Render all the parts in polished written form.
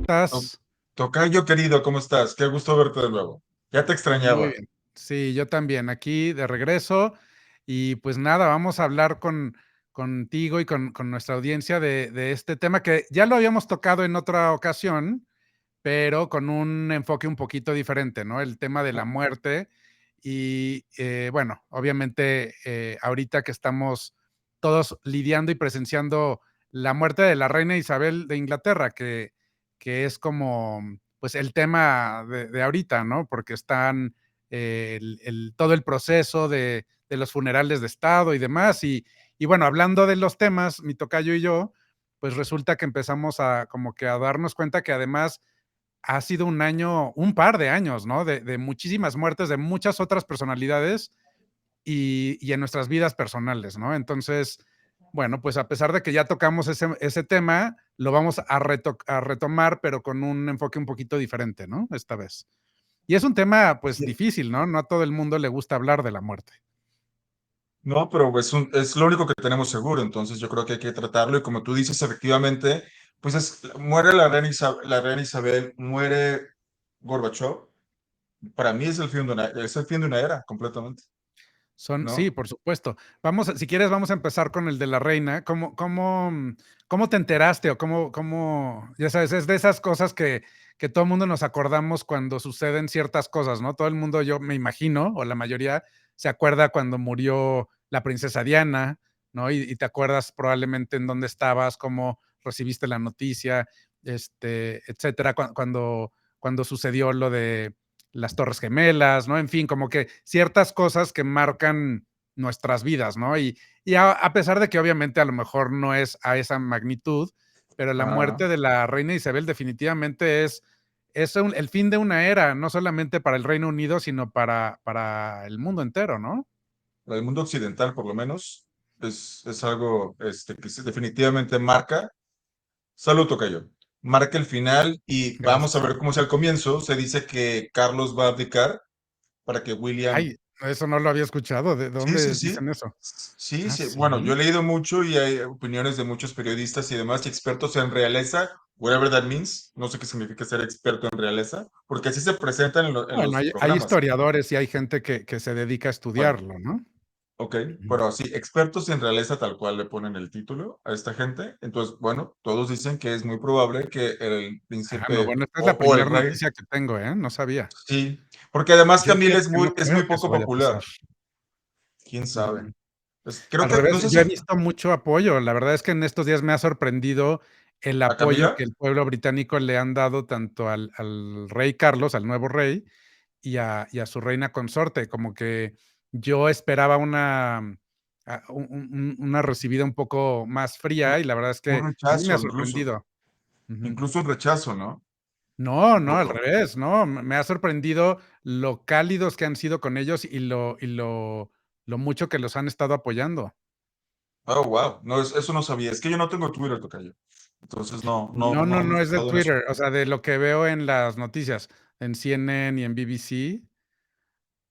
To- estás? Tocayo querido, ¿cómo estás? Qué gusto verte de nuevo. Ya te Muy extrañaba. bien. Sí, yo también, aquí de regreso. Y pues nada, vamos a hablar contigo y con nuestra audiencia de este tema que ya lo habíamos tocado en otra ocasión, pero con un enfoque un poquito diferente, ¿no? El tema de la Ah, muerte. Y bueno, obviamente ahorita que estamos todos lidiando y presenciando la muerte de la reina Isabel de Inglaterra, que es como pues el tema de ahorita, ¿no? Porque están todo el proceso de los funerales de Estado y demás. Y bueno, hablando de los temas, mi tocayo y yo, pues resulta que empezamos a como que a darnos cuenta que además ha sido un año, un par de años, ¿no? De muchísimas muertes de muchas otras personalidades y en nuestras vidas personales, ¿no? Entonces, bueno, pues a pesar de que ya tocamos ese tema, lo vamos a retomar, pero con un enfoque un poquito diferente, ¿no? Esta vez. Y es un tema, pues, sí. difícil, ¿no? No a todo el mundo le gusta hablar de la muerte. No, pero es lo único que tenemos seguro, entonces yo creo que hay que tratarlo y como tú dices, efectivamente, pues muere la reina Isabel, muere Gorbachev. Para mí es el fin de una era, completamente, Sí, ¿no? por supuesto. Si quieres, vamos a empezar con el de la reina. ¿Cómo te enteraste o ya sabes, es de esas cosas que todo el mundo nos acordamos cuando suceden ciertas cosas, ¿no? Todo el mundo, yo me imagino, o la mayoría, se acuerda cuando murió la princesa Diana, ¿no? Y te acuerdas probablemente en dónde estabas, cómo recibiste la noticia, etcétera, cuando sucedió lo de las Torres Gemelas, ¿no? En fin, como que ciertas cosas que marcan nuestras vidas, ¿no? Y a pesar de que obviamente a lo mejor no es a esa magnitud, pero la Ajá. muerte de la reina Isabel definitivamente es el fin de una era, no solamente para el Reino Unido, sino para el mundo entero, ¿no? Para el mundo occidental, por lo menos, es algo que definitivamente marca. Salud, tocayo. Marca el final y vamos a Gracias. ver cómo es el comienzo. Se dice que Carlos va a abdicar para que William... Ay, eso no lo había escuchado. ¿De Sí, sí, dónde sí. dicen eso? Sí, Ah, sí. Bueno, yo he sí. leído mucho y hay opiniones de muchos periodistas y demás y expertos en realeza, whatever that means. No sé qué significa ser experto en realeza, porque así se presentan en Bueno, los hay programas. historiadores y hay gente que se dedica a Bueno, estudiarlo, ¿no? ok, Ujú. pero sí, expertos en realeza tal cual le ponen el título a esta gente. Entonces, bueno, todos dicen que es muy probable que el Ah, no, príncipe bueno, esta es la o el primera rey, noticia que tengo, ¿eh? No sabía. sí, porque además Yo Camila fíjate que no es muy creo que eso poco vaya a pasar. popular. ¿Quién sabe? Ujú. Creo Al que, no revés, sé yo si he visto mucho apoyo. La verdad es que en estos días me ha sorprendido el a apoyo Camila, que el pueblo británico le han dado tanto al rey Carlos, al nuevo rey, y a su reina consorte. Como que yo esperaba una recibida un poco más un, fría y la verdad es un que a mí me ha rechazo incluso, sorprendido. Ujú. incluso un rechazo, ¿no? No, Un no, al poco. revés, no, me ha sorprendido lo cálidos que han sido con ellos lo mucho que los han estado apoyando. Oh, wow. No, eso no sabía. Es que yo no tengo Twitter, tocayo. Entonces No, no no, me he no es de enfocado en eso. Twitter, o sea, de lo que veo en las noticias, en CNN y en BBC.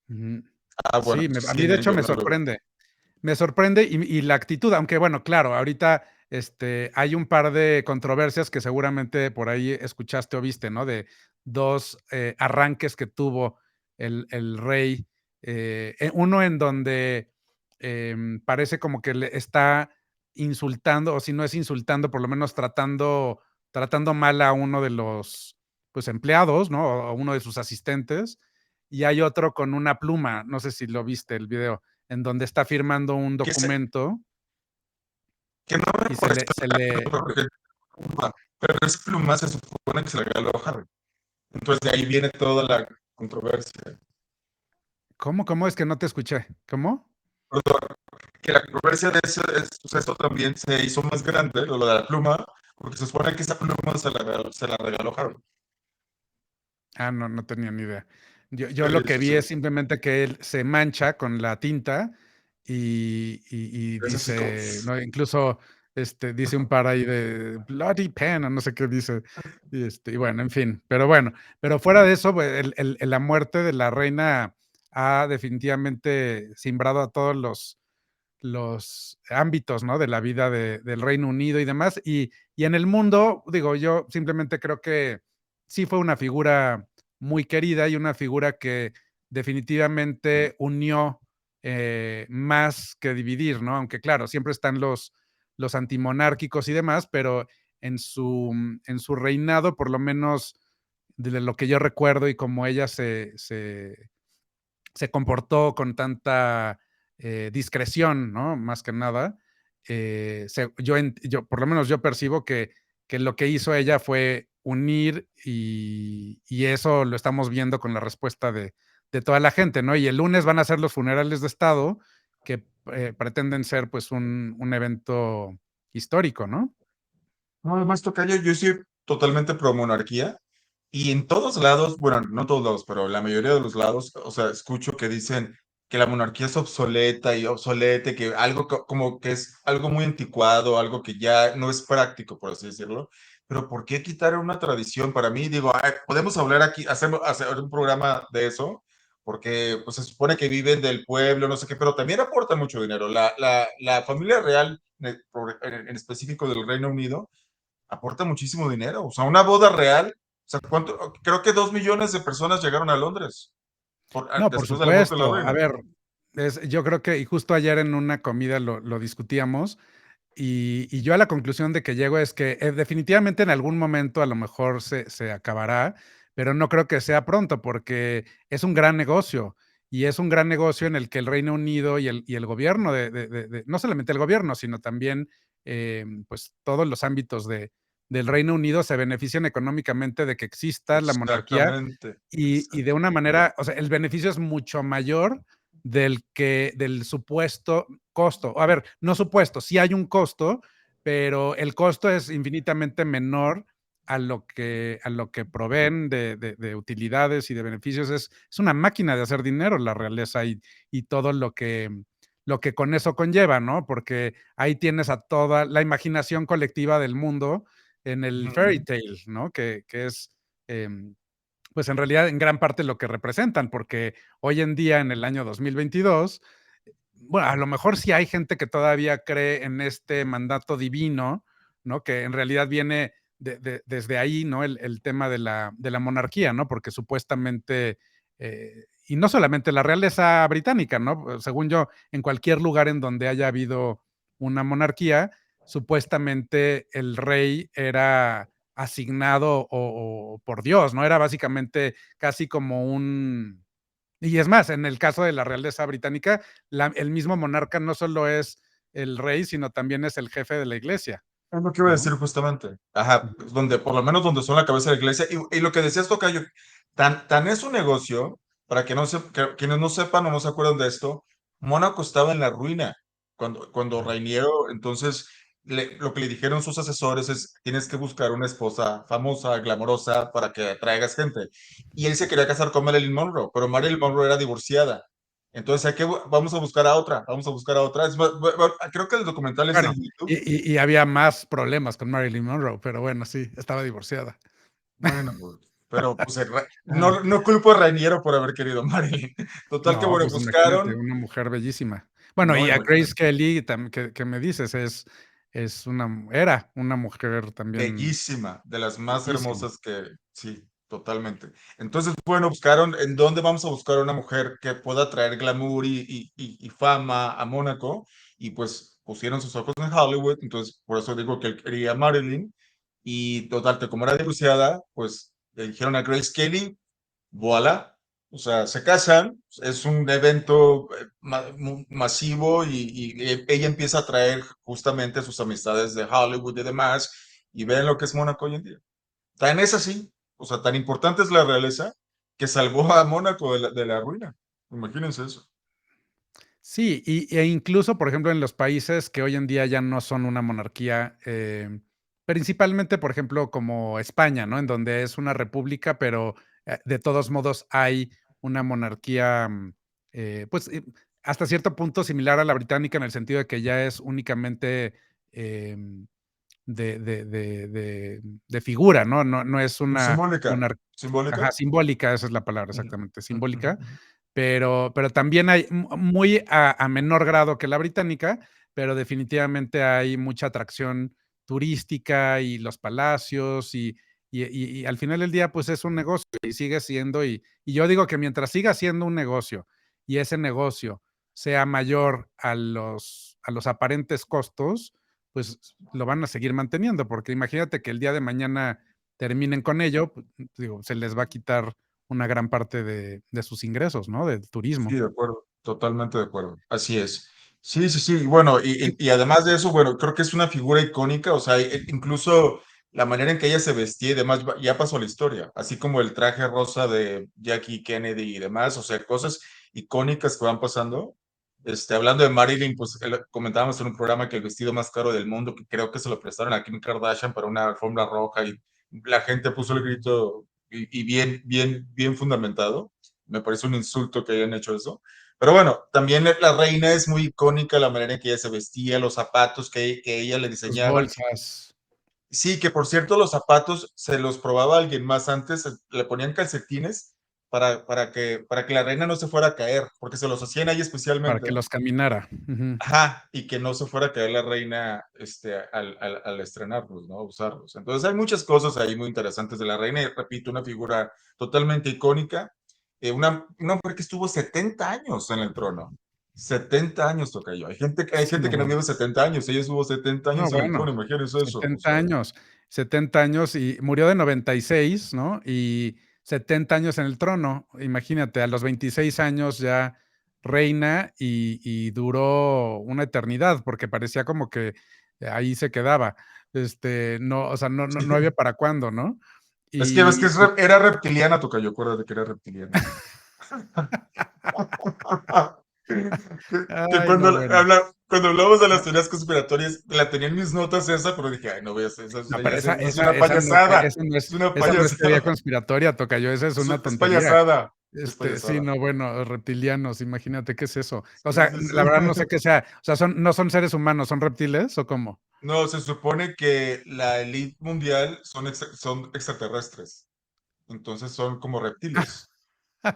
Ujú. Ah, bueno, Sí, a mí de CNN hecho yo no lo veo. me sorprende y la actitud, aunque bueno, claro, ahorita hay un par de controversias que seguramente por ahí escuchaste o viste, ¿no? De dos arranques que tuvo el rey, uno en donde parece como que le está insultando, o si no es insultando, por lo menos tratando mal a uno de los pues, empleados, ¿no? O a uno de sus asistentes, y hay otro con una pluma, no sé si lo viste el video, en donde está firmando un Que, se, documento que no me y parece se le porque pluma, pero esa pluma se supone que se la regaló a Harry. Entonces de ahí viene toda la controversia. ¿cómo es que no te escuché? ¿Cómo? Que la controversia de ese suceso también se hizo más grande, lo de la pluma, porque se supone que esa pluma se la regaló Harry. Ah, no, no tenía ni idea. Yo lo Sí, que sí, vi sí. es simplemente que él se mancha con la tinta y Es así como... dice, no, incluso dice un par ahí de bloody pen o no sé qué dice. Y bueno, en fin, pero fuera de eso, pues, la muerte de la reina ha definitivamente simbrado a todos los ámbitos, ¿no? De la vida del Reino Unido y demás. Y en el mundo, digo, yo simplemente creo que sí fue una figura muy querida y una figura que definitivamente unió más que dividir, ¿no? Aunque claro, siempre están los antimonárquicos y demás, pero en su reinado, por lo menos de lo que yo recuerdo y como ella se comportó con tanta discreción, ¿no? Más que nada, yo, por lo menos yo percibo que lo que hizo ella fue unir y eso lo estamos viendo con la respuesta de toda la gente, ¿no? Y el lunes van a ser los funerales de Estado que pretenden ser pues un evento histórico, ¿no? No, además, tocayo, yo soy totalmente pro monarquía y en todos lados, bueno, no todos lados, pero la mayoría de los lados, o sea, escucho que dicen que la monarquía es obsoleta y obsolete, que algo como que es algo muy anticuado, algo que ya no es práctico, por así decirlo. Pero ¿por qué quitar una tradición? Para mí, digo, ay, podemos hablar aquí, hacer un programa de eso, porque pues, se supone que viven del pueblo, no sé qué, pero también aportan mucho dinero. La familia real, en específico del Reino Unido, aporta muchísimo dinero. O sea, una boda real, o sea, ¿cuánto? Creo que 2 millones de personas llegaron a Londres No, por después de la muerte de la supuesto. A reina. ver, yo creo que, y justo ayer en una comida lo discutíamos, y yo a la conclusión de que llego es que definitivamente en algún momento a lo mejor se acabará, pero no creo que sea pronto porque es un gran negocio y es un gran negocio en el que el Reino Unido y el gobierno, no solamente el gobierno, sino también pues todos los ámbitos del Reino Unido se benefician económicamente de que exista la monarquía Exactamente, y de una exactamente. manera, o sea, el beneficio es mucho mayor del supuesto costo. A ver, no supuesto, sí hay un costo, pero el costo es infinitamente menor a lo que proveen de utilidades y de beneficios. Es una máquina de hacer dinero la realeza y todo lo que con eso conlleva, ¿no? Porque ahí tienes a toda la imaginación colectiva del mundo en el Ujú, fairy ujú. tale, ¿no? Que es pues en realidad en gran parte lo que representan, porque hoy en día, en el año 2022, bueno, a lo mejor sí hay gente que todavía cree en este mandato divino, ¿no? Que en realidad viene desde ahí, ¿no? El tema de la monarquía, ¿no? Porque supuestamente, y no solamente la realeza británica, ¿no? Según yo, en cualquier lugar en donde haya habido una monarquía, supuestamente el rey era asignado o por Dios, ¿no? Era básicamente casi como un y es más, en el caso de la realeza británica, el mismo monarca no solo es el rey, sino también es el jefe de la iglesia, Es lo que iba a ¿no? decir justamente. Ajá, Ujú. pues, donde, por lo menos donde son la cabeza de la iglesia. Y lo que decías, Tocayo, tan es un negocio, para que no quienes no sepan o no se acuerdan de esto, Mónaco estaba en la ruina cuando Rainiero, entonces, lo que le dijeron sus asesores es, tienes que buscar una esposa famosa, glamorosa, para que atraigas gente. Y él se quería casar con Marilyn Monroe, pero Marilyn Monroe era divorciada. Entonces, vamos a buscar a otra, vamos a buscar a otra. Creo que el documental es en Bueno, YouTube. y había más problemas con Marilyn Monroe, pero bueno, sí, estaba divorciada. Bueno, pues, pero pues Ah, no culpo a Raniero por haber querido a Marilyn. Total que no, bueno, pues imagínate, buscaron, una mujer bellísima. Bueno, no, y a Grace imagínate, Kelly, que me dices, era una mujer también bellísima, de las más bellísima. hermosas que, sí, totalmente. Entonces, bueno, buscaron en dónde vamos a buscar una mujer que pueda traer glamour y fama a Mónaco, y pues pusieron sus ojos en Hollywood, entonces por eso digo que él quería a Marilyn, y total, que como era divorciada, pues le dijeron a Grace Kelly, voilà, o sea, se casan, es un evento masivo y ella empieza a traer justamente sus amistades de Hollywood y demás, y ven lo que es Mónaco hoy en día. Tan es así, o sea, tan importante es la realeza que salvó a Mónaco de la ruina. Imagínense eso. Sí, e incluso, por ejemplo, en los países que hoy en día ya no son una monarquía, principalmente, por ejemplo, como España, ¿no? En donde es una república, pero de todos modos hay una monarquía, pues hasta cierto punto similar a la británica en el sentido de que ya es únicamente em, de figura, ¿no? No es una Simbólica, monarquía, simbólica. ajá, simbólica, esa es la palabra, Ujú, exactamente, ujú, ujú, simbólica, ujú. pero también hay muy a menor grado que la británica, pero definitivamente hay mucha atracción turística y los palacios y al final del día, pues es un negocio y sigue siendo, y yo digo que mientras siga siendo un negocio y ese negocio sea mayor a los aparentes costos, pues lo van a seguir manteniendo, porque imagínate que el día de mañana terminen con ello, pues, digo, se les va a quitar una gran parte de sus ingresos, ¿no? Del Sí, turismo. de acuerdo, totalmente de acuerdo. Así es. Sí, sí, sí. Y bueno, Y y además de eso, bueno, creo que es una figura icónica, o sea, incluso la manera en que ella se vestía y demás ya pasó a la historia, así como el traje rosa de Jackie Kennedy y demás, o sea, cosas icónicas que van pasando. Hablando de Marilyn, pues comentábamos en un programa que el vestido más caro del mundo, que creo que se lo prestaron a Kim Kardashian para una alfombra roja y la gente puso el grito y bien, bien, bien fundamentado. Me parece un insulto que hayan hecho eso. Pero bueno, también la reina es muy icónica, la manera en que ella se vestía, los zapatos que ella le sus diseñaban. bolsas. Sí, que por cierto, los zapatos se los probaba alguien más antes, le ponían calcetines para que la reina no se fuera a caer, porque se los hacían ahí Para que especialmente. los caminara. Ujú. Ajá, y que no se fuera a caer la reina al estrenarlos, ¿no? Usarlos. Entonces hay muchas cosas ahí muy interesantes de la reina y repito, una figura totalmente icónica, una mujer que estuvo 70 años en el trono. 70 años, tocayo. Hay Sí, gente no, que no bueno. vive 70 años, ella estuvo 70 No, años en el bueno, trono, imagínense eso. O 70 sea, años, 70 años y murió de 96, ¿no? Y 70 años en el trono. Imagínate, a los 26 años ya reina y duró una eternidad porque parecía como que ahí se quedaba. No, o sea, no había para cuándo, ¿no? es que ves que Y, era reptiliana, tocayo, acuérdate que era reptiliana. Que ay, no, bueno. cuando hablamos de las teorías conspiratorias, la tenía en mis notas esa, pero dije, ay, no voy a hacer eso, No, ya pero sé, es una esa payasada, es una esa no es teoría payasada, conspiratoria, tocayo, esa es una es tontería. payasada, es Sí, payasada. no, bueno, reptilianos, imagínate, ¿qué es eso? O Sí, sea, sí, sí. la verdad no sé qué sea. O sea, no son seres humanos, ¿son reptiles o cómo? No, se supone que la élite mundial son extraterrestres, entonces son como reptiles.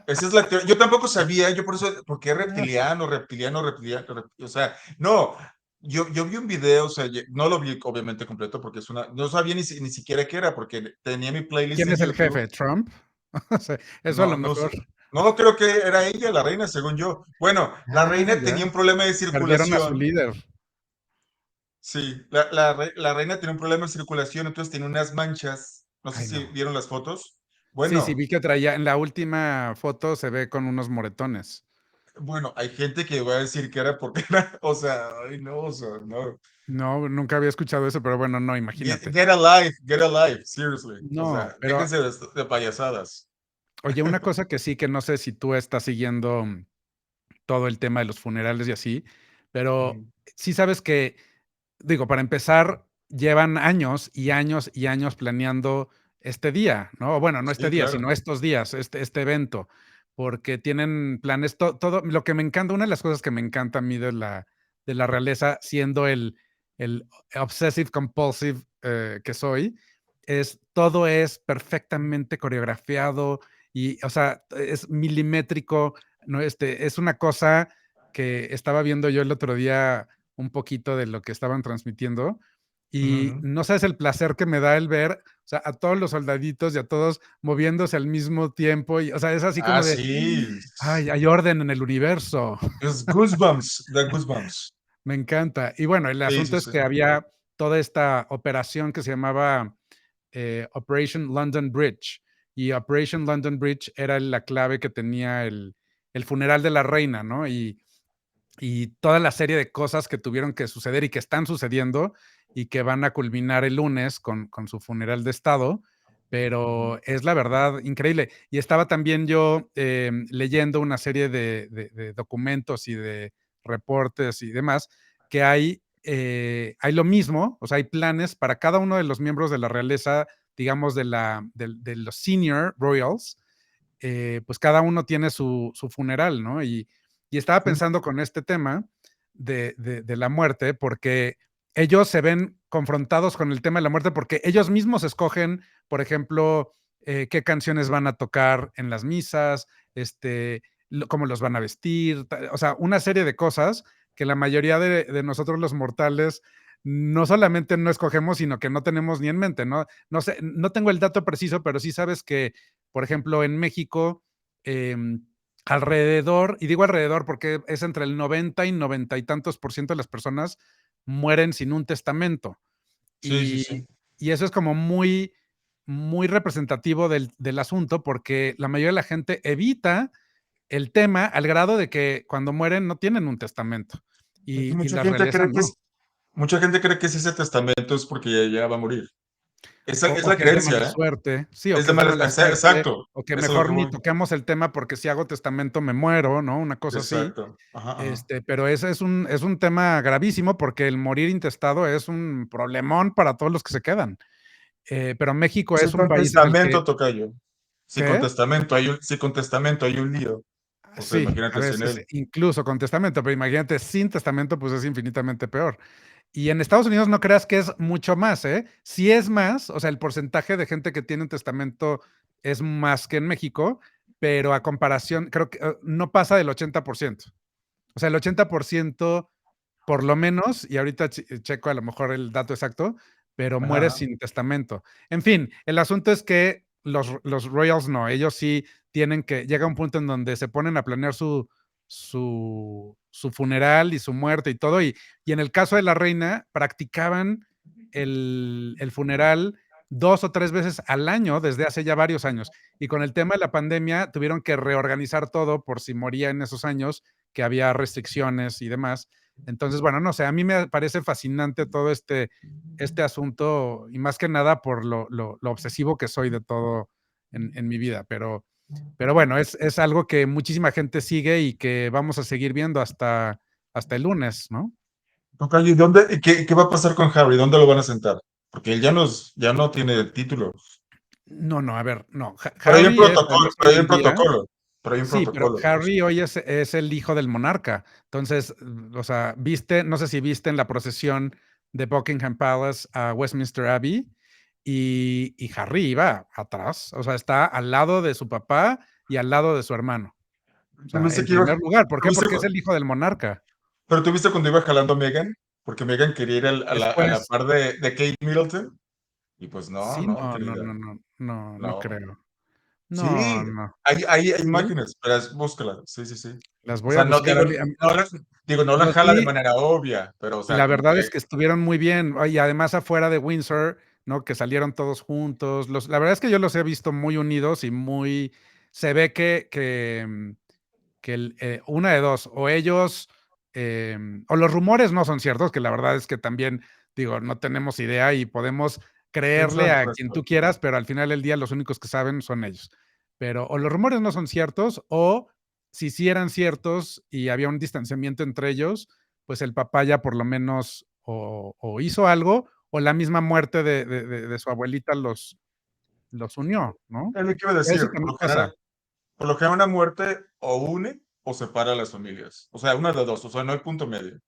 Esa es la teoría. Yo tampoco sabía, yo por eso, porque es reptiliano, reptiliano, reptiliano, o sea, no, yo vi un video, o sea, no lo vi obviamente completo porque no sabía ni siquiera qué era, porque tenía mi playlist ¿Quién en es el YouTube. jefe? ¿Trump? O sea, eso a lo No, no sé. mejor. No, creo que era ella, la reina, según yo. Bueno, la Ah, reina ya. tenía un problema de Perdieron a su circulación. líder. Sí, la reina tenía un problema de circulación, entonces tenía unas manchas. No sé Ay, si no. vieron las fotos. Sí, sí, Bueno, vi que traía, en la última foto se ve con unos moretones. bueno, hay gente que va a decir que era porque era, o sea, ay no, o sea, no. No, nunca había escuchado eso, pero bueno, no, imagínate. Get alive, seriously. O No, sea, pero déjense de payasadas. oye, una cosa que sí, que no sé si tú estás siguiendo todo el tema de los funerales y así, pero Ujú. sí sabes que, digo, para empezar, llevan años y años y años planeando este día, ¿no? Bueno, no este Sí, día, claro. sino estos días, este evento, porque tienen planes, todo, lo que me encanta, una de las cosas que me encanta a mí de la realeza, siendo el obsessive compulsive que soy, es todo es perfectamente coreografiado y, o sea, es milimétrico, ¿no? Es una cosa que estaba viendo yo el otro día un poquito de lo que estaban transmitiendo Ujú, y ujú. no sabes el placer que me da el ver, o sea, a todos los soldaditos y a todos moviéndose al mismo tiempo y, o sea, es así Ah, como de, sí. ay, hay orden en el universo, Es Goosebumps, da Goosebumps. me encanta. Y bueno, el Sí, asunto sí, es sí. que había toda esta operación que se llamaba Operation London Bridge y Operation London Bridge era la clave que tenía el funeral de la reina, ¿no? Y toda la serie de cosas que tuvieron que suceder y que están sucediendo y que van a culminar el lunes con su funeral de Estado, Ujú, pero es la verdad increíble. Y estaba también yo leyendo una serie de documentos y de reportes y demás, que hay lo mismo, o sea, hay planes para cada uno de los miembros de la realeza, digamos, de los senior royals, pues cada uno tiene su funeral, ¿no? Y estaba sí. pensando con este tema de la muerte, porque ellos se ven confrontados con el tema de la muerte, porque ellos mismos escogen, por ejemplo, qué canciones van a tocar en las misas, cómo los van a vestir, o sea, una serie de cosas que la mayoría de nosotros los mortales no solamente no escogemos, sino que no tenemos ni en mente, ¿no? No sé, no tengo el dato preciso, pero sí sabes que, por ejemplo, en México, alrededor, y digo alrededor porque es entre el 90 y 90 y tantos por ciento de las personas mueren sin un testamento. Sí, sí, Y, sí. y eso es como muy, muy representativo del asunto, porque la mayoría de la gente evita el tema al grado de que cuando mueren no tienen un testamento. Y Mucha la gente realeza cree que no. mucha gente cree que si ese testamento es porque ya va a morir. Esa es O la que es de mala creencia, ¿eh? suerte, sí, o Es que de es de mala, mala suerte, exacto, o que eso es a lo mejor que ni voy. toquemos el tema porque si hago testamento me muero, ¿no? Una cosa así. Exacto. Ajá, ajá. Pero ese es un tema gravísimo porque el morir intestado es un problemón para todos los que se quedan. Pero México Sí, es un con país en el que, testamento, tocayo. ¿qué? Si con testamento hay un lío. O sea, Sí, a imagínate sin veces él. incluso con testamento, pero imagínate sin testamento, pues es infinitamente peor. Y en Estados Unidos no creas que es mucho más, ¿eh? Sí es más, o sea, el porcentaje de gente que tiene un testamento es más que en México, pero a comparación, creo que no pasa del 80%. O sea, el 80% por lo menos, y ahorita checo a lo mejor el dato exacto, pero Ajá, muere ajá. sin testamento. En fin, el asunto es que los Royals no, ellos sí tienen que, llega un punto en donde se ponen a planear su funeral y su muerte y todo, y en el caso de la reina, practicaban el funeral 2 o 3 veces al año desde hace ya varios años. Y con el tema de la pandemia tuvieron que reorganizar todo por si moría en esos años, que había restricciones y demás. Entonces, bueno, no sé, a mí me parece fascinante todo este asunto y más que nada por lo obsesivo que soy de todo en mi vida, pero bueno, es algo que muchísima gente sigue y que vamos a seguir viendo hasta el lunes, ¿no? Tocayo, ¿y dónde, qué va a pasar con Harry? ¿Dónde lo van a sentar? Porque él ya no tiene título. No, no, a ver, no, Pero hay un Harry es la protocolo, luz pero hoy hay un en día. protocolo. Pero hay un Sí, pero protocolo. O sea, Harry hoy es el hijo del monarca. Entonces, o sea, viste, no sé si viste en la procesión de Buckingham Palace a Westminster Abbey y Harry iba atrás, o sea, está al lado de su papá y al lado de su hermano. O sea, tuviste en que iba, primer lugar, ¿por qué? tuviste Porque es el hijo del monarca. pero tuviste cuando iba jalando a Megan, porque Megan quería ir a la Después, par de Kate Middleton. Y pues no, sí, no, no, no, querida. no, no, no, no No. creo. No, Sí, no. hay ¿Sí? imágenes, pero búscalas. Sí, sí, sí. Las O voy a sea, no buscar. digo, no la Los jala de vi. manera obvia, pero o Y sea, la como verdad que es que estuvieron muy bien. Y además afuera de Windsor, ¿no? Que salieron todos juntos. La verdad es que yo los he visto muy unidos y muy. Se ve que una de dos, o ellos, o los rumores no son ciertos, que la verdad es que también, digo, no tenemos idea y podemos creerle a exacto, quien tú exacto. quieras, pero al final del día los únicos que saben son ellos. Pero o los rumores no son ciertos, o si sí eran ciertos y había un distanciamiento entre ellos, pues el papá ya por lo menos o hizo algo, o la misma muerte de su abuelita los unió, ¿no? Es lo que iba a decir, Eso también pasa. por lo general una muerte o une o separa a las familias. O sea, una de dos, o sea, no hay punto medio. De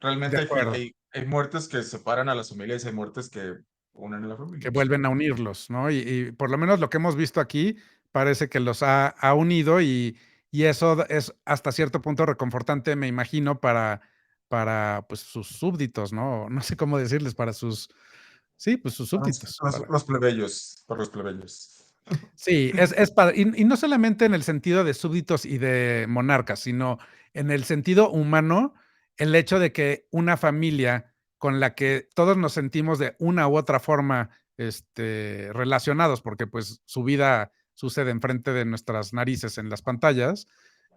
Realmente acuerdo. hay muertes que separan a las familias y hay muertes que unen a la familia. Que O sea, vuelven a unirlos, ¿no? Y por lo menos lo que hemos visto aquí parece que los ha unido y eso es hasta cierto punto reconfortante, me imagino, para pues sus súbditos, ¿no? No sé cómo decirles, para sus, sí, pues sus súbditos. los plebeyos, para los plebeyos. Sí, es padre. Y no solamente en el sentido de súbditos y de monarcas, sino en el sentido humano, el hecho de que una familia con la que todos nos sentimos de una u otra forma relacionados, porque pues su vida sucede enfrente de nuestras narices en las pantallas,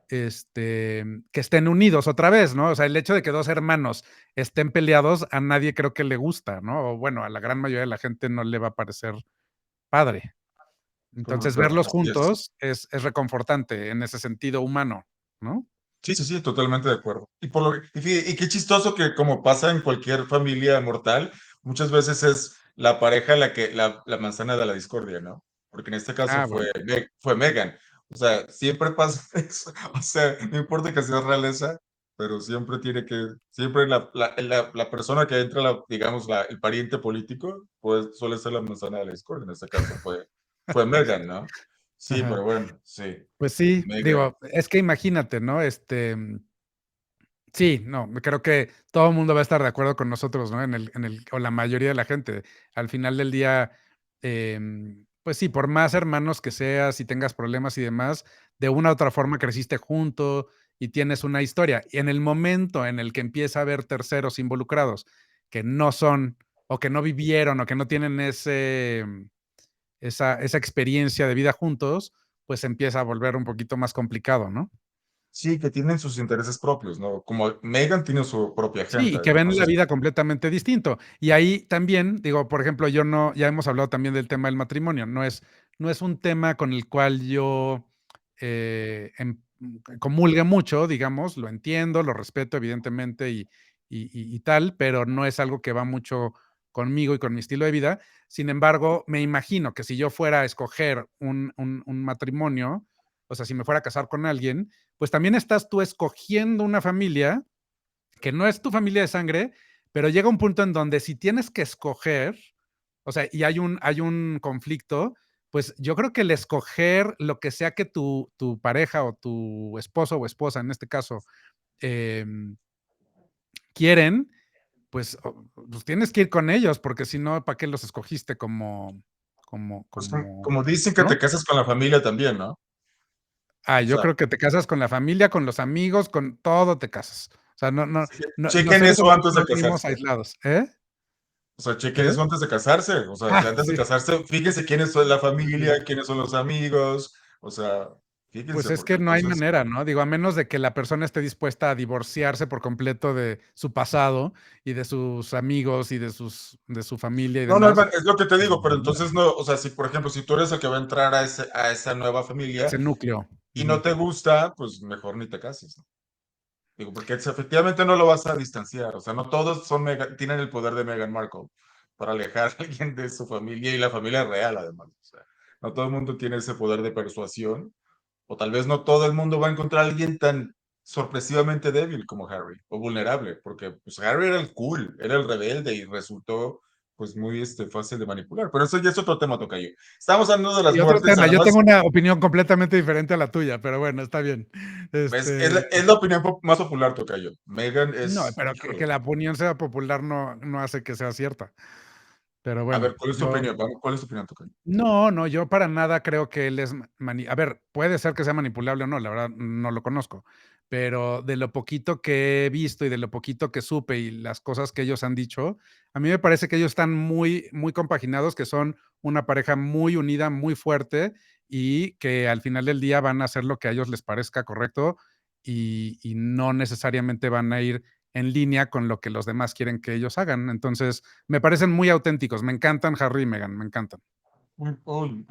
que estén unidos otra vez, ¿no? O sea, el hecho de que dos hermanos estén peleados, a nadie creo que le gusta, ¿no? O bueno, a la gran mayoría de la gente no le va a parecer padre. Entonces, Correcto, verlos así es. juntos es reconfortante en ese sentido humano, ¿no? Sí, sí, sí, totalmente de acuerdo. Y qué chistoso que como pasa en cualquier familia mortal, muchas veces es la pareja la manzana de la discordia, ¿no? Porque en este caso Ah, bueno. fue Megan. O sea, siempre pasa eso. O sea, no importa que sea realeza, pero siempre la persona que entra, digamos, el pariente político, pues suele ser la manzana de la discordia. En este caso fue Megan, ¿no? Sí, Ajá. pero bueno, sí. Pues sí, Megan. digo, es que imagínate, ¿no? Sí, no, creo que todo el mundo va a estar de acuerdo con nosotros, ¿no? O la mayoría de la gente. Al final del día, pues sí, por más hermanos que seas y tengas problemas y demás, de una u otra forma creciste junto y tienes una historia. Y en el momento en el que empieza a haber terceros involucrados que no son, o que no vivieron, o que no tienen esa experiencia de vida juntos, pues empieza a volver un poquito más complicado, ¿no? Sí, que tienen sus intereses propios, ¿no? Como Megan tiene su propia Sí, y agenda, que ven la entonces, vida completamente distinto. Y ahí también, digo, por ejemplo, yo no, ya hemos hablado también del tema del matrimonio, no es un tema con el cual yo comulgue mucho, digamos, lo entiendo, lo respeto evidentemente y tal, pero no es algo que va mucho conmigo y con mi estilo de vida. Sin embargo, me imagino que si yo fuera a escoger un matrimonio, o sea, si me fuera a casar con alguien, pues también estás tú escogiendo una familia que no es tu familia de sangre, pero llega un punto en donde si tienes que escoger, o sea, y hay un conflicto, pues yo creo que el escoger lo que sea que tu pareja o tu esposo o esposa, en este caso, em, quieren, pues, pues tienes que ir con ellos, porque si no, ¿para qué los escogiste pues como dicen que te ¿no? casas con la familia también, ¿no? Ah, O yo sea, creo que te casas con la familia, con los amigos, con todo te casas. O sea, no, no, así que no, los chequen seres eso humanos antes no de venimos casarse. aislados, ¿eh? O sea, chequen ¿Qué? eso antes de casarse. O sea, si Ah, antes de sí. casarse, fíjense quiénes son la Sí. familia, quiénes son los amigos. O sea, Pues fíjense, es porque que no hay entonces. manera, ¿no? Digo, a menos de que la persona esté dispuesta a divorciarse por completo de su pasado y de sus amigos y de su familia y No, no, demás, es lo que te pues no digo, hay pero manera. entonces no, o sea, si por ejemplo, si tú eres el que va a entrar a esa nueva familia Ese núcleo. y no Ujú. te gusta, pues mejor ni te cases, ¿no? Digo, porque efectivamente no lo vas a distanciar. O sea, no todos tienen el poder de Meghan Markle para alejar a alguien de su familia y la familia real, además. O sea, no todo el mundo tiene ese poder de persuasión, o tal vez no todo el mundo va a encontrar a alguien tan sorpresivamente débil como Harry, o vulnerable, porque pues Harry era el cool, era el rebelde y resultó pues muy fácil de manipular. Pero eso ya es otro tema, tocayo. Estamos hablando de las Y otro muertes, tema, yo además, tengo una opinión completamente diferente a la tuya, pero bueno, está bien. es la opinión más popular, tocayo. Meghan No, es, pero que híjole. la opinión sea popular no hace que sea cierta. Pero A bueno, ver, ¿cuál es tu yo opinión? ¿Cuál es tu opinión, tocayo? no, no, yo para nada creo que él es a ver, puede ser que sea manipulable o no, la verdad no lo conozco, pero de lo poquito que he visto y de lo poquito que supe y las cosas que ellos han dicho, a mí me parece que ellos están muy, muy compaginados, que son una pareja muy unida, muy fuerte y que al final del día van a hacer lo que a ellos les parezca correcto y no necesariamente van a ir en línea con lo que los demás quieren que ellos hagan. Entonces, me parecen muy auténticos, me encantan Harry y Meghan, me encantan. Uy, uy.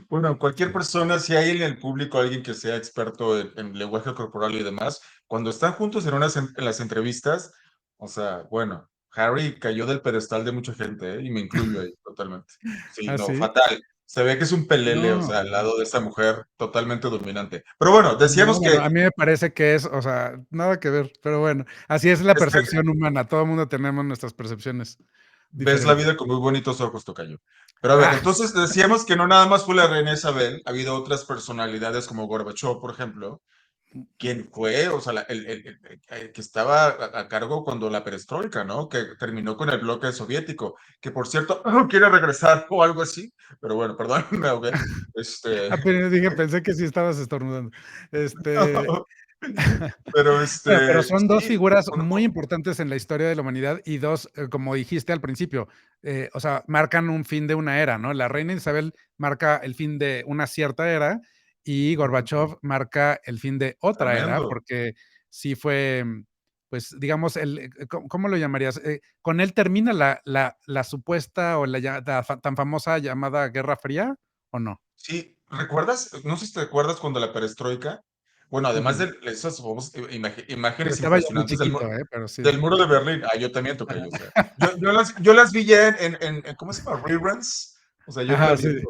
Bueno, cualquier Sí. persona, si hay en el público alguien que sea experto en lenguaje corporal y demás, cuando están juntos en las entrevistas, o sea, bueno, Harry cayó del pedestal de mucha gente, ¿eh? Y me incluyo ahí totalmente. Sí, ¿Ah, no, sí? fatal. Se ve que es un pelele, o No, sea, al lado de esa mujer totalmente dominante. Pero bueno, no, decíamos bueno, que a mí me parece que es, o sea, nada que ver, pero bueno, así es la es que percepción humana, todo el mundo tenemos nuestras percepciones ves la diferentes. vida con muy bonitos ojos, tocayo. Pero a ver, Ah, entonces decíamos que no nada más fue la reina Isabel, ha habido otras personalidades como Gorbachev, por ejemplo, quien fue, o sea, el que estaba a cargo cuando la perestroika, ¿no? Que terminó con el bloque soviético, que por cierto quiere regresar o algo así, pero bueno, perdón, me ahogué. Este, apenas dije, pensé que sí estabas estornudando. Este, pero bueno, pero son 2 sí, figuras muy importantes en la historia de la humanidad y 2, como dijiste al principio, o sea, marcan un fin de una era, ¿no? La reina Isabel marca el fin de una cierta era y Gorbachev marca el fin de otra era, tremendo. porque sí fue, pues, digamos, ¿cómo lo llamarías? ¿Con él termina la supuesta o la tan famosa llamada Guerra Fría o no? Sí, ¿recuerdas? No sé si te acuerdas cuando la perestroika, bueno, además Ujú. de esas famosas Pero imágenes estaba yo muy impresionantes chiquito, pero sí. del muro de Berlín. Ah, yo también toqué, o sea, yo las vi ya ¿cómo se llama? Reruns. O sea, yo no Ajá, las vi. sí.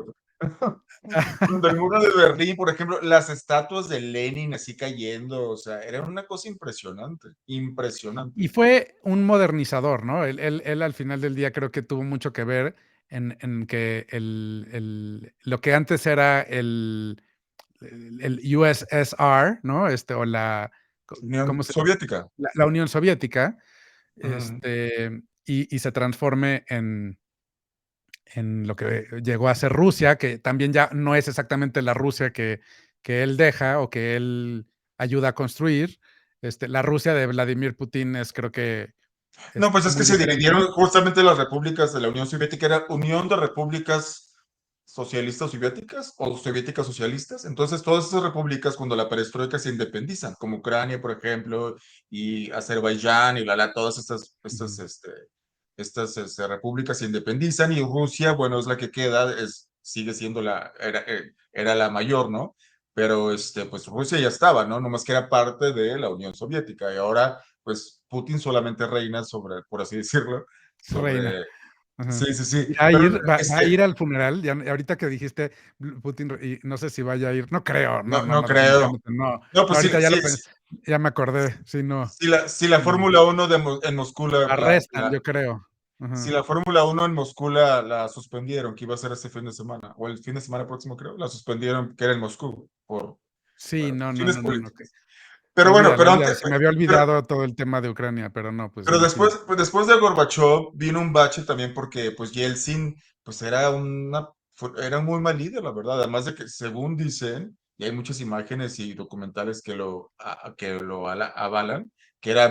Cuando el muro de Berlín, por ejemplo, las estatuas de Lenin así cayendo, o sea, era una cosa impresionante, impresionante. Y fue un modernizador, ¿no? Él al final del día creo que tuvo mucho que ver en que lo que antes era el USSR, ¿no? O Unión ¿cómo se Soviética. la Unión Soviética, Ujú. y se transforme en lo que llegó a ser Rusia, que también ya no es exactamente la Rusia que él deja o que él ayuda a construir. La Rusia de Vladimir Putin es, creo que No, es pues es que muy se diferente. dividieron justamente las repúblicas de la Unión Soviética, era Unión de Repúblicas Socialistas Soviéticas o Soviéticas Socialistas. Entonces, todas esas repúblicas, cuando la perestroika se independizan, como Ucrania, por ejemplo, y Azerbaiyán, y todas Ujú. repúblicas se independizan, y Rusia, bueno, es la que queda, sigue siendo era la mayor, ¿no? Pero, pues Rusia ya estaba, ¿no? Nomás que era parte de la Unión Soviética, y ahora pues Putin solamente reina sobre, por así decirlo, Reina. sobre... Ajá. Sí, sí, sí. ¿Y Pero va a ir al funeral? Ya ahorita que dijiste Putin, y no sé si vaya a ir. No creo, no, no, no, no no, creo. definitivamente no. No, No, pues ahorita sí, sí, ya me acordé. Sí, no, si la no. Fórmula Uno en Moscú, Arrestan, yo creo. si Ajá. la Fórmula Uno en Moscú la suspendieron, que iba a ser este fin de semana, o el fin de semana próximo, creo, la suspendieron, que era en Moscú, Sí, bueno, no, no, fines no, no, no. políticos. Pero bueno, Olvídalo, olvídalo. Se me había olvidado todo el tema de Ucrania, pero no, pues pero imagínate. después de Gorbachev vino un bache también porque pues Yeltsin pues era un muy mal líder, la verdad. Además de que, según dicen, y hay muchas imágenes y documentales que lo avalan, que era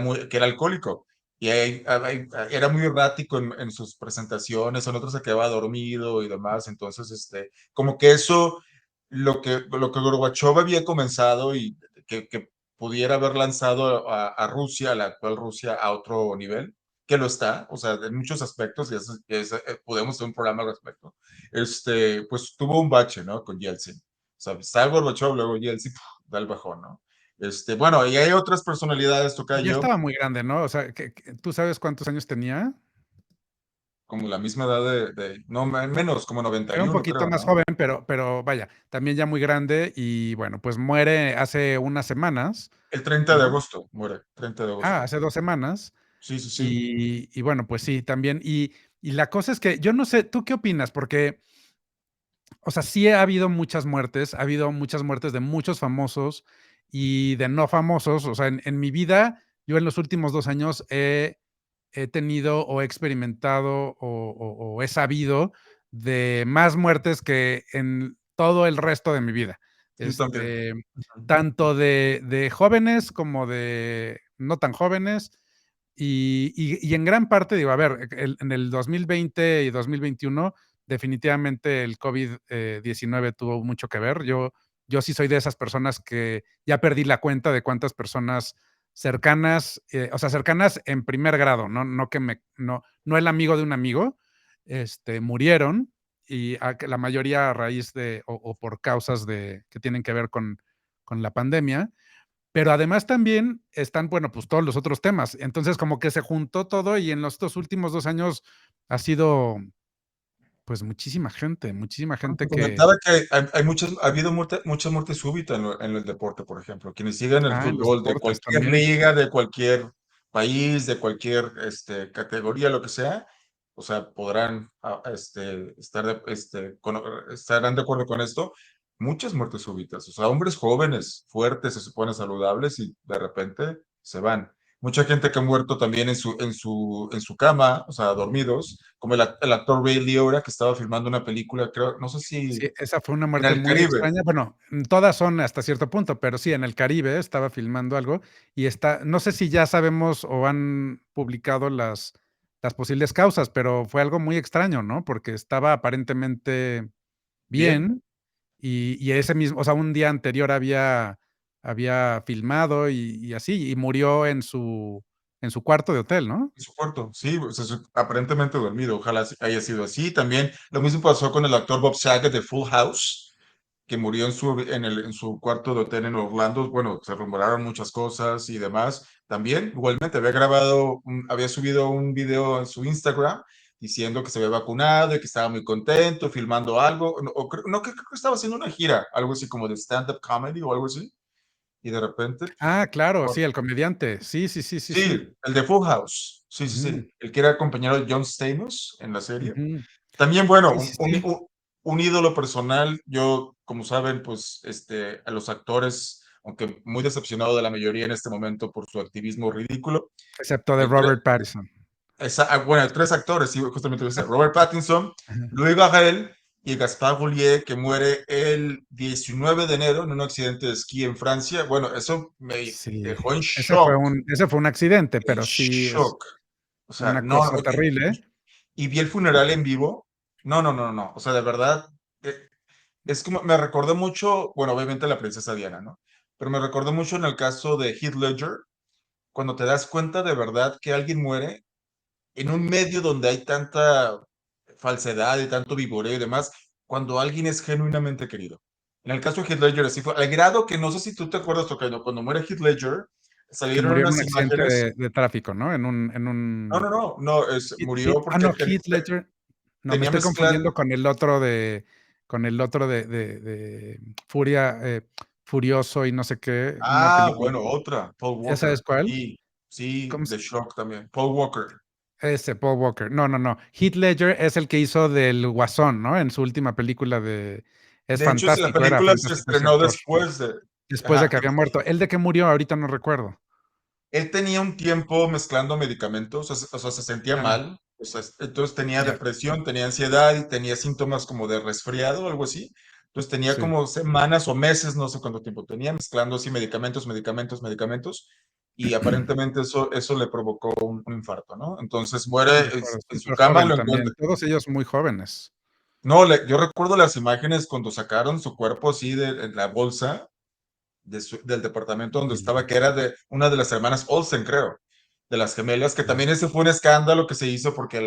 alcohólico. Y era muy errático en sus presentaciones, en otros se quedaba dormido y demás. Entonces, como que eso, lo que Gorbachev había comenzado y que pudiera haber lanzado a Rusia, a la actual Rusia, a otro nivel, que lo está, o sea, en muchos aspectos, y podemos hacer un programa al respecto, pues tuvo un bache, ¿no? Con Yeltsin. O sea, está Gorbachev, luego Yeltsin, da el bajón, ¿no? Bueno, y hay otras personalidades, Ya tocayo, estaba muy grande, ¿no? O sea, ¿tú sabes cuántos años tenía? como la misma edad no, menos, como Era un 91, poquito creo, más ¿no? joven, pero vaya, también ya muy grande y bueno, pues muere hace unas semanas, El 30 de ¿no? agosto muere, 30 de Ah, agosto. hace 2 semanas. Sí, sí, sí. Y bueno, pues sí, también. Y la cosa es que yo no sé, ¿tú qué opinas? Porque, o sea, sí ha habido muchas muertes, ha habido muchas muertes de muchos famosos y de no famosos. O sea, en mi vida, yo en los últimos 2 años he tenido o he experimentado o he sabido de más muertes que en todo el resto de mi vida. Yo también. Este, Ujú. tanto de jóvenes como de no tan jóvenes. Y en gran parte, digo, a ver, en el 2020 y 2021, definitivamente el COVID-19 tuvo mucho que ver. Yo sí soy de esas personas que ya perdí la cuenta de cuántas personas cercanas, o sea, cercanas en primer grado, no el amigo de un amigo, murieron y que la mayoría a raíz de o por causas que tienen que ver con la pandemia, pero además también están, bueno, pues todos los otros temas. Entonces, como que se juntó todo y en los 2 últimos 2 años ha sido, pues, muchísima Bueno, gente te que comentaba que ha habido mucha muerte súbita en el deporte, por ejemplo. Quienes siguen el en los fútbol de deportes cualquier también. liga, de cualquier país, de cualquier categoría, lo que sea, o sea, podrán estarán de acuerdo con esto. Muchas muertes súbitas, o sea, hombres jóvenes, fuertes, se supone saludables, y de repente se van. Mucha gente que ha muerto también en su cama, o sea, dormidos, como el actor Ray Liotta, que estaba filmando una película, creo, no sé si Sí, esa fue una en muerte el muy Caribe. extraña. Bueno, todas son hasta cierto punto, pero sí, en el Caribe estaba filmando algo y no sé si ya sabemos o han publicado las posibles causas, pero fue algo muy extraño, ¿no? Porque estaba aparentemente Bien, bien y ese mismo, o sea, un día anterior había filmado y así, y murió en su cuarto de hotel, ¿no? en su cuarto, sí, pues, aparentemente dormido, ojalá haya sido así. También lo mismo pasó con el actor Bob Saget de Full House, que murió en su cuarto de hotel en Orlando. Bueno, se rumoraron muchas cosas y demás. También, igualmente, había subido un video en su Instagram diciendo que se había vacunado y que estaba muy contento, filmando algo. No, creo que estaba haciendo una gira, algo así como de stand-up comedy o algo así. Y de repente, Ah, claro, sí, el comediante. Sí, sí, sí, sí, sí. sí, el de Full House. Sí, sí, Ujú, sí. El que era compañero de John Stamos en la serie. ujú. También, bueno, Sí, sí, sí. un ídolo personal. Yo, como saben, pues, a los actores aunque muy decepcionado de la mayoría en este momento por su activismo ridículo. Excepto de Hay tres, Robert Pattinson. bueno, hay tres actores, sí, justamente lo dice, Robert Pattinson, Ajá. Louis Garrel y Gaspard Bullier, que muere el 19 de enero en un accidente de esquí en Francia. Bueno, eso me Sí, dejó en shock, ese fue un accidente, en pero sí es shock. O sea, una no, cosa terrible. y vi el funeral en vivo. No, no, no, no. O sea, de verdad, eh, es como, me recordó mucho, bueno, obviamente la princesa Diana, ¿no? Pero me recordó mucho en el caso de Heath Ledger, cuando te das cuenta de verdad que alguien muere en un medio donde hay tanta falsedad y tanto vivoreo y demás, cuando alguien es genuinamente querido. En el caso de Heath Ledger, así fue, al grado que no sé si tú te acuerdas, Tocayo, cuando muere Heath Ledger, Que salieron murió en un unas accidente imágenes. de tráfico, ¿no? En No, un no, no, no, murió porque No, Heath Ledger. No, me tenía estoy mezcla. confundiendo con el otro de Furia, Furioso y no sé qué, una Ah, película. bueno, otra, Paul ¿Ya sabes Walker. cuál? Sí, sí, ¿Cómo se The Shock también. Paul Walker. Ese, Paul Walker. No, no, no. Heath Ledger es el que hizo del Guasón, ¿no? En su última película de es De hecho, la fantástico, era película se fantástico ese estrenó actor. después de. Después de Ajá, que había muerto. ¿El de que murió? Ahorita no recuerdo. él tenía un tiempo mezclando medicamentos, o sea, se sentía Ah, mal, o sea, entonces tenía ya, depresión, tenía ansiedad y tenía síntomas como de resfriado o algo así. Entonces tenía sí. como semanas o meses, no sé cuánto tiempo tenía, mezclando así medicamentos, medicamentos, medicamentos, y aparentemente eso le provocó un infarto, ¿no? Entonces muere De acuerdo, en su súper cama, joven lo encuentra. también. Todos ellos muy jóvenes. No, yo recuerdo las imágenes cuando sacaron su cuerpo así de en la bolsa del departamento donde estaba, Sí. que era de una de las hermanas Olsen, creo, de las gemelas, que también ese fue un escándalo que se hizo porque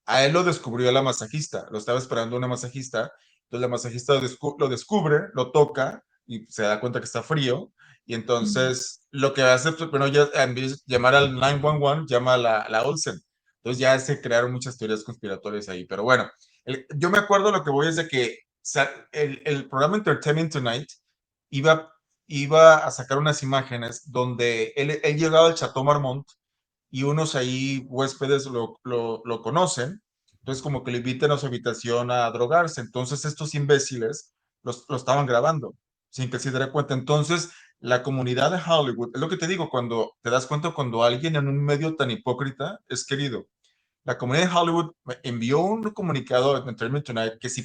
a él lo descubrió la masajista, lo estaba esperando una masajista, entonces la masajista lo descubre, lo toca y se da cuenta que está frío, y entonces lo que hace, pues, bueno, ya en vez de llamar al 911, llama a la Olsen. Entonces ya se crearon muchas teorías conspiratorias ahí, pero bueno, yo me acuerdo lo que voy es de que el programa Entertainment Tonight iba, iba a sacar unas imágenes donde él llegaba al Chateau Marmont y unos ahí huéspedes lo conocen, entonces como que le invitan a su habitación a drogarse, entonces estos imbéciles lo estaban grabando sin que se diera cuenta, entonces la comunidad de Hollywood, es lo que te digo, cuando te das cuenta cuando alguien en un medio tan hipócrita es querido. La comunidad de Hollywood envió un comunicado a Entertainment Tonight que si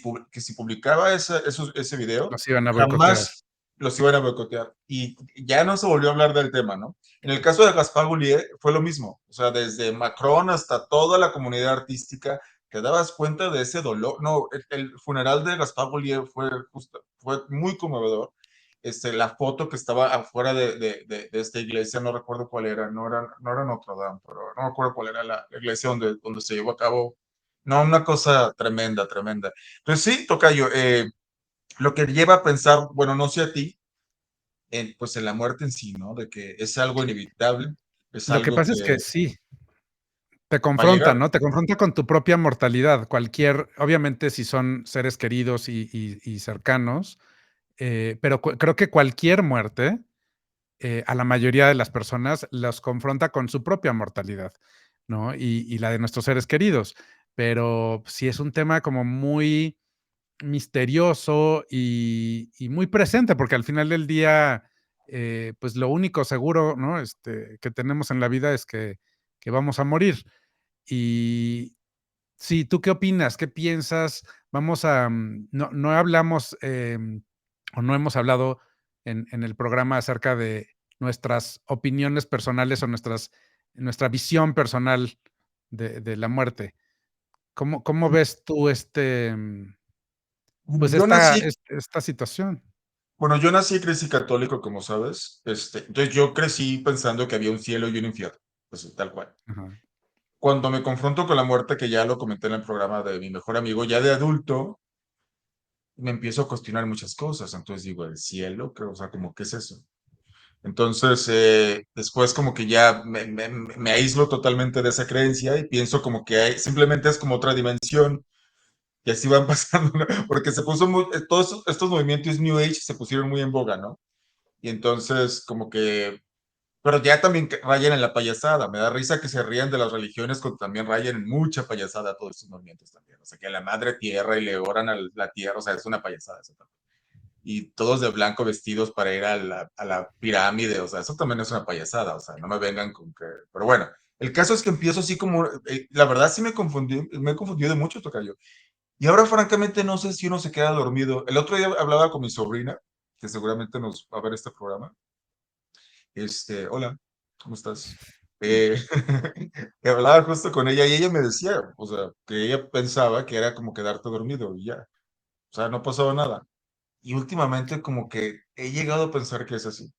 publicaba ese video, Los iban a boicotear. jamás los iban a boicotear. Y ya no se volvió a hablar del tema, ¿no? En el caso de Gaspar Gullier fue lo mismo. O sea, desde Macron hasta toda la comunidad artística, te dabas cuenta de ese dolor. No, el funeral de Gaspar Gullier fue muy conmovedor. La foto que estaba afuera de esta iglesia, no recuerdo cuál era, no era Notre Dame, pero no recuerdo cuál era la iglesia donde se llevó a cabo. No, una cosa tremenda, tremenda. Entonces sí, Tocayo, lo que lleva a pensar, bueno, no sé a ti, pues en la muerte en sí, ¿no? De que es algo inevitable, es Lo que algo pasa es que que sí, te va a confronta, llegar. ¿no? Te confronta con tu propia mortalidad. Obviamente, si son seres queridos y cercanos, pero creo que cualquier muerte, a la mayoría de las personas los confronta con su propia mortalidad, ¿no? Y la de nuestros seres queridos. Pero sí es un tema como muy misterioso y muy presente, porque al final del día, pues lo único seguro, ¿no? Que tenemos en la vida es que vamos a morir. Y sí, ¿tú qué opinas? ¿Qué piensas? No hablamos o no hemos hablado en el programa acerca de nuestras opiniones personales o nuestra visión personal de la muerte. ¿Cómo ves tú pues Yo nací, esta situación? bueno, yo nací y crecí católico, como sabes. Entonces yo crecí pensando que había un cielo y un infierno, pues tal cual. Ajá. Cuando me confronto con la muerte, que ya lo comenté en el programa de mi mejor amigo, ya de adulto, me empiezo a cuestionar muchas cosas. Entonces digo, ¿el cielo? O sea, como, ¿qué es eso? Entonces, después como que ya me aíslo totalmente de esa creencia y pienso como que simplemente es como otra dimensión y así van pasando, ¿no? Porque se puso todos estos movimientos New Age se pusieron muy en boga, ¿no? Y entonces como que, pero ya también rayan en la payasada, me da risa que se rían de las religiones cuando también rayan en mucha payasada todos estos movimientos también, o sea, que a la madre tierra y le oran a la tierra, o sea, es una payasada eso también. y todos de blanco vestidos para ir a la pirámide, o sea, eso también es una payasada, o sea, no me vengan con que... Pero bueno, el caso es que empiezo así como, la verdad sí me he confundido de mucho, tocayo. Y ahora francamente no sé si uno se queda dormido. El otro día hablaba con mi sobrina, que seguramente nos va a ver este programa. Hola, ¿cómo estás? Eh, que hablaba justo con ella y ella me decía, o sea, que ella pensaba que era como quedarte dormido y ya, o sea, no pasaba nada. Y últimamente como que he llegado a pensar que es así.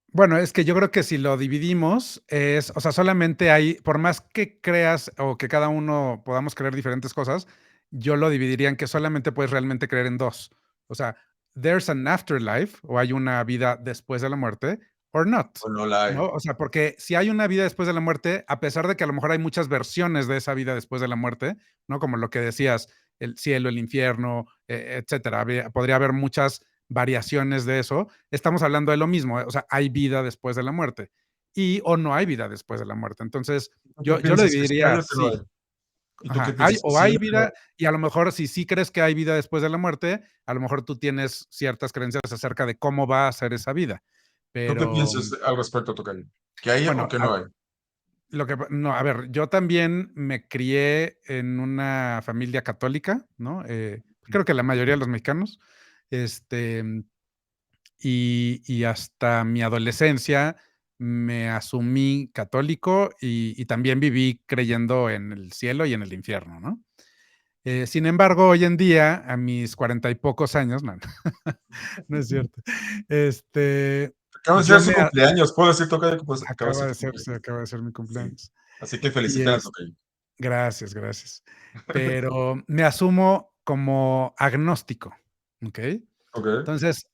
Bueno, es que yo creo que si lo dividimos es, o sea, solamente hay, por más que creas o que cada uno podamos creer diferentes cosas, yo lo dividiría en que solamente puedes realmente creer en dos. O sea, there's an afterlife o hay una vida después de la muerte or not, O no la hay. ¿no? O sea, porque si hay una vida después de la muerte, a pesar de que a lo mejor hay muchas versiones de esa vida después de la muerte, ¿no? Como lo que decías, el cielo, el infierno, etcétera. Podría haber muchas variaciones de eso, estamos hablando de lo mismo, o sea, hay vida después de la muerte y o no hay vida después de la muerte. Entonces, ¿Tú qué yo lo piensas? ¿Que sí hay dividiría o que no hay? así. ¿Y tú qué Ajá, hay piensas? ¿Que o sí hay hay o que no hay? vida y a lo mejor si sí crees que hay vida después de la muerte, a lo mejor tú tienes ciertas creencias acerca de cómo va a ser esa vida. ¿Tú qué Pero, piensas al respecto, tocayo? ¿Que hay o bueno, que no hay? lo que no, a ver, yo también me crié en una familia católica, ¿no? Creo que la mayoría de los mexicanos, este, y hasta mi adolescencia me asumí católico y también viví creyendo en el cielo y en el infierno, ¿no? Sin embargo, hoy en día, a mis 40 y pocos años, no, no es cierto, este, Acaba de ser yo su me a cumpleaños. ¿Puedo decir, tocayo, que pues, acaba de acaba ser de tu ser, cumpleaños? sí, acaba de ser mi Sí. cumpleaños. Así que Y felicítame, tocayo. gracias, gracias. Pero me asumo como agnóstico, ¿ok? Ok. Entonces,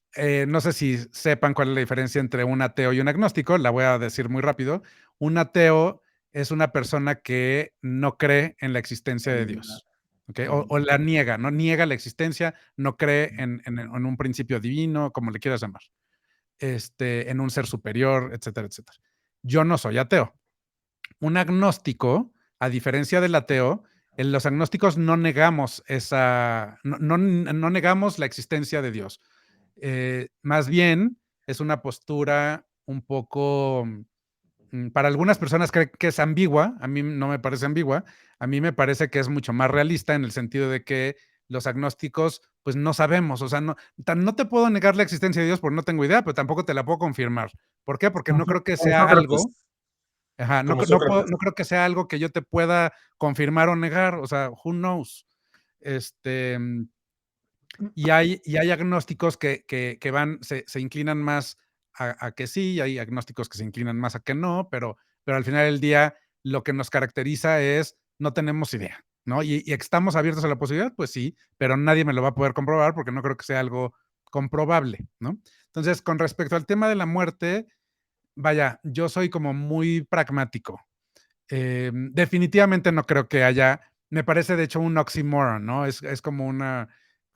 no sé si sepan cuál es la diferencia entre un ateo y un agnóstico, la voy a decir muy rápido. Un ateo es una persona que no cree en la existencia de Dios, ¿ok? O la niega, ¿no? Niega la existencia, no cree en un principio divino, como le quieras llamar, en un ser superior, etcétera, etcétera. Yo no soy ateo. Un agnóstico, a diferencia del ateo, en los agnósticos no negamos no negamos la existencia de Dios. Más bien es una postura un poco, para algunas personas creen que es ambigua, a mí no me parece ambigua, a mí me parece que es mucho más realista en el sentido de que los agnósticos, pues no sabemos, o sea, no te puedo negar la existencia de Dios porque no tengo idea, pero tampoco te la puedo confirmar. ¿Por qué? Porque no creo que Como sea Sócrates. algo. Ajá, Como Sócrates. no creo que sea algo que yo te pueda confirmar o negar, o sea, who knows. Este, mm, y hay agnósticos que se inclinan más a que sí, y hay agnósticos que se inclinan más a que no, pero al final del día lo que nos caracteriza es no tenemos idea, ¿no? Y estamos abiertos a la posibilidad, pues sí, pero nadie me lo va a poder comprobar porque no creo que sea algo comprobable, ¿no? Entonces, con respecto al tema de la muerte, vaya, yo soy como muy pragmático. Definitivamente no creo que haya, me parece de hecho un oxímoron, ¿no? Es como una,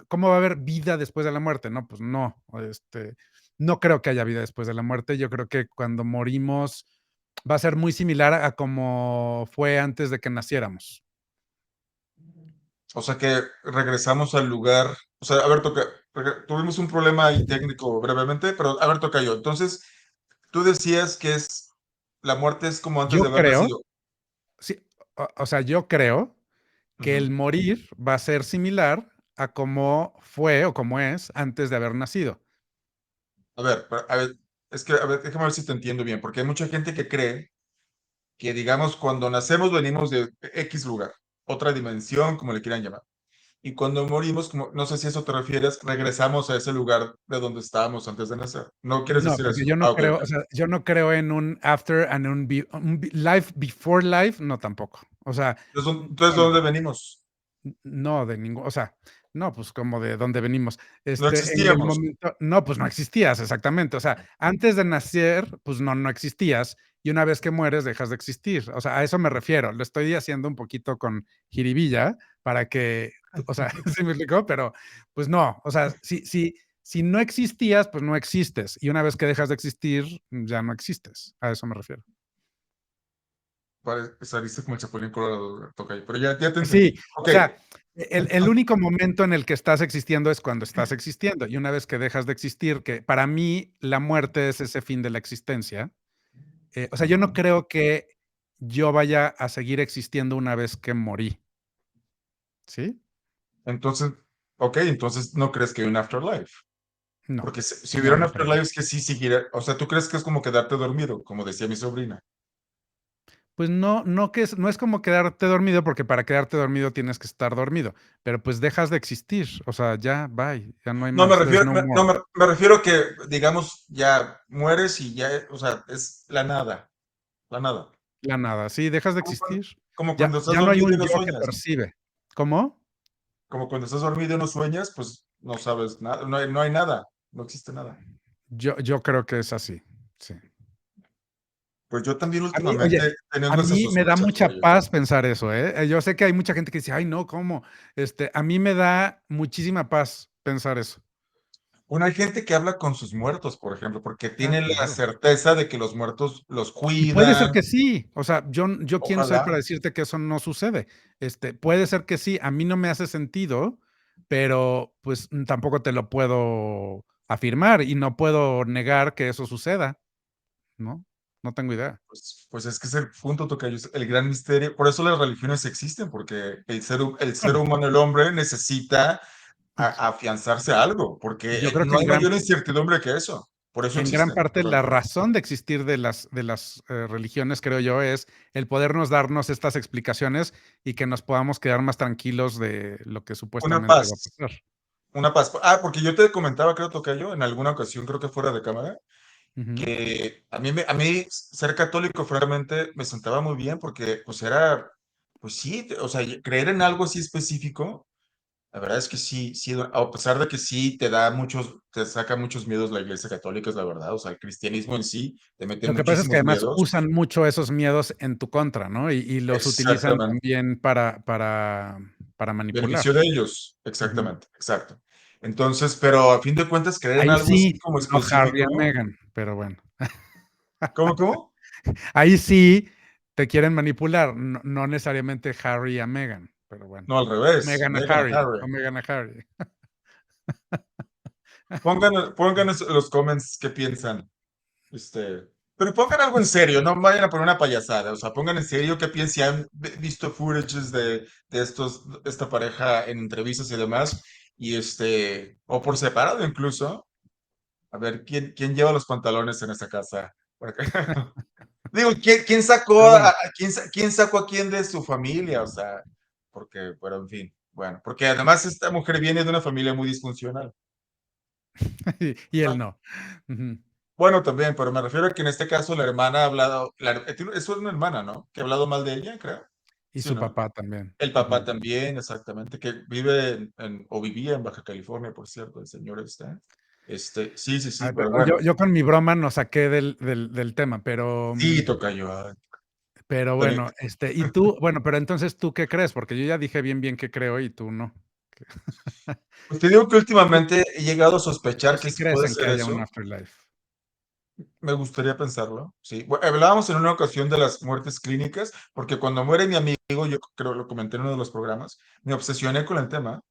¿cómo va a haber vida después de la muerte? No, pues no, no creo que haya vida después de la muerte. Yo creo que cuando morimos va a ser muy similar a como fue antes de que naciéramos. O sea que regresamos al lugar. O sea, a ver, tuvimos un problema ahí técnico brevemente, pero a ver, tocayo. Entonces, tú decías que la muerte es como antes de Yo haber creo, nacido. sí, o sea, yo creo que el Ujú. morir va a ser similar a como fue o como es antes de haber nacido. A ver, es que, a ver, déjame ver si te entiendo bien, porque hay mucha gente que cree que, digamos, cuando nacemos venimos de X lugar, otra dimensión, como le quieran llamar. Y cuando morimos, como, no sé si a eso te refieres, regresamos a ese lugar de donde estábamos antes de nacer. ¿No quieres No, decir porque eso? yo no Ah, ok, creo, ok. o sea, yo no creo en un after and life before life, no tampoco. O sea, Entonces, ¿de bueno, dónde venimos? no de ningún, o sea, no, pues como de dónde venimos. No En el existíamos. momento, no, pues no existías, exactamente. O sea, antes de nacer, pues no existías. Y una vez que mueres, dejas de existir. O sea, a eso me refiero. Lo estoy haciendo un poquito con jiribilla para que, o sea, ¿sí me explicó? Pero, pues no, o sea, si no existías, pues no existes. Y una vez que dejas de existir, ya no existes. A eso me refiero. Saliste como el Chapulín Colorado, tocayo, pero ya te entendí. Sí, o Ok, sea, El único momento en el que estás existiendo es cuando estás existiendo. Y una vez que dejas de existir, que para mí la muerte es ese fin de la existencia. O sea, yo no Ujú. creo que yo vaya a seguir existiendo una vez que morí. ¿Sí? Entonces, ok, entonces no crees que hay un afterlife. No, Porque si no, hubiera un no creo. afterlife es que sí seguiría, o sea, ¿tú crees que es como quedarte dormido, como decía mi sobrina? Pues no, no es como quedarte dormido, porque para quedarte dormido tienes que estar dormido, pero pues dejas de existir, o sea, ya, bye, ya no hay No, más, there's no no, more. me refiero que, digamos, ya mueres y ya, o sea, es la nada, la nada. Ya nada, sí, dejas de Como cuando, existir. como Ya, cuando estás ya no hay dormido y un no yo que sueñas. percibe. ¿Cómo? Como cuando estás dormido y no sueñas, pues no sabes nada, no hay nada, no existe nada. Yo creo que es así, sí. Pues yo también A mí, oye, últimamente a tengo esas mí me da sospechas por mucha ello. paz pensar eso, ¿eh? Yo sé que hay mucha gente que dice: "Ay, no, ¿cómo?". A mí me da muchísima paz pensar eso. Bueno, hay gente que habla con sus muertos, por ejemplo, porque Ah, tiene la claro. certeza de que los muertos los Y puede ser cuidan. que sí, o sea, yo quién soy Ojalá. para decirte que eso no sucede. Puede ser que sí, a mí no me hace sentido, pero, pues, tampoco te lo puedo afirmar y no puedo negar que eso suceda, ¿no? No tengo idea. Pues es que es el punto, tocayo, es el gran misterio. Por eso las religiones existen, porque el ser Bueno, humano, el hombre, necesita afianzarse a algo, porque yo creo que no hay mayor incertidumbre que eso. Por eso en gran existen parte las la religiones. razón de existir de las religiones, creo yo, es el podernos darnos estas explicaciones y que nos podamos quedar más tranquilos de lo que Una supuestamente va a paz, pasar. una paz. Ah, porque yo te comentaba, creo, tocayo, en alguna ocasión, creo que fuera de cámara, Ujú. que a mí ser católico, francamente, me sentaba muy bien porque, pues era, pues sí, o sea, creer en algo así específico. La verdad es que sí, sí, a pesar de que sí te saca muchos miedos la Iglesia Católica, es la verdad, o sea, el cristianismo en sí te mete Lo que pasa es que muchísimos además miedos. usan mucho esos miedos en tu contra, ¿no? Y los utilizan Exactamente, también para manipular. beneficio de ellos, Ujú. exactamente, exacto. Entonces, pero a fin de cuentas, creer en Ahí algo así sí, como no Harry a específico, Meghan, pero bueno. ¿cómo, cómo? Ahí sí te quieren manipular, no necesariamente Harry a Meghan, pero bueno. No, al O revés, Meghan a Meghan a Harry, Harry. o Meghan a Harry. Pongan en los comments qué piensan. Pero pongan algo en serio, no vayan a poner una payasada, o sea, pongan en serio qué piensan, si han visto footages de esta pareja en entrevistas y demás, o por separado incluso, a ver quién lleva los pantalones en esta casa. Porque- Digo, ¿quién sacó Pero bueno, quién sacó a quién de su familia? O sea, porque, pero en fin, bueno, porque además esta mujer viene de una familia muy disfuncional. y él no. Ujú. Bueno, también, pero me refiero a que en este caso la hermana ha hablado, eso es una hermana, ¿no? Que ha hablado mal de ella, creo. Y Sí, su ¿no? papá también. El papá Ujú. también, exactamente, que vive o vivía en Baja California, por cierto, el señor está. Sí, sí, sí, Ay, pero perdón, bueno. yo con mi broma nos saqué del tema, pero, Sí, tocayo. pero También. bueno, y tú, bueno, pero entonces, ¿tú qué crees? Porque yo ya dije bien qué creo y tú no. Pues te digo que Tú últimamente he llegado a tú sospechar que sí sí crees puede en que ser haya un eso. afterlife. Me gustaría pensarlo, sí. Hablábamos en una ocasión de las muertes clínicas, porque cuando muere mi amigo, yo creo lo comenté en uno de los programas, me obsesioné con el tema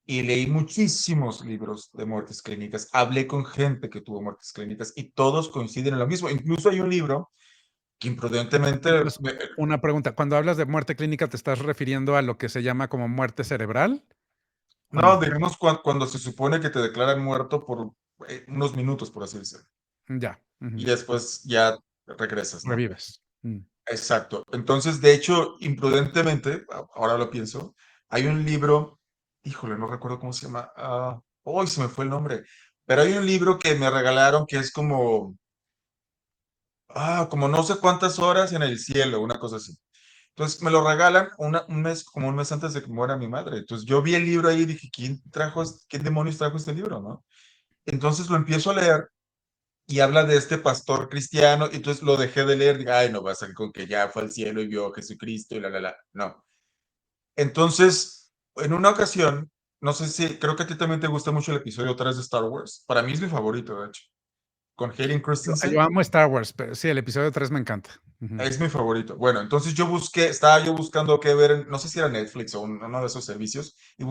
y leí muchísimos libros de muertes clínicas. Hablé con gente que tuvo muertes clínicas y todos coinciden en lo mismo. Incluso hay un libro que imprudentemente, Entonces, una pregunta, cuando hablas de muerte clínica, ¿te estás refiriendo a lo que se llama como muerte cerebral o no, no? digamos cuando se supone que te declaran muerto por unos minutos, por así decirlo, Ya, y ujú, después ya regresas, ¿no? revives. Exacto. Entonces, de hecho, imprudentemente, ahora lo pienso, hay un libro, híjole, no recuerdo cómo se llama, hoy se me fue el nombre, pero hay un libro que me regalaron que es como no sé cuántas horas en el cielo, una cosa así. Entonces me lo regalan un mes, como un mes antes de que muera mi madre. Entonces yo vi el libro ahí y dije, ¿quién demonios trajo este libro, no? Entonces lo empiezo a leer y habla de este pastor cristiano, y entonces lo dejé de leer, digo, ay, no va a ser con que ya fue al cielo y vio a Jesucristo y la. No. Entonces, en una ocasión, no sé si, creo que a ti también te gusta mucho el episodio 3 de Star Wars. Para mí es mi favorito, de hecho. con Hayden Yo Christensen. amo Star Wars, pero sí, el episodio 3 me encanta. Ujú. Es mi favorito. Bueno, entonces estaba yo buscando qué ver, no sé si era Netflix o uno de esos servicios, y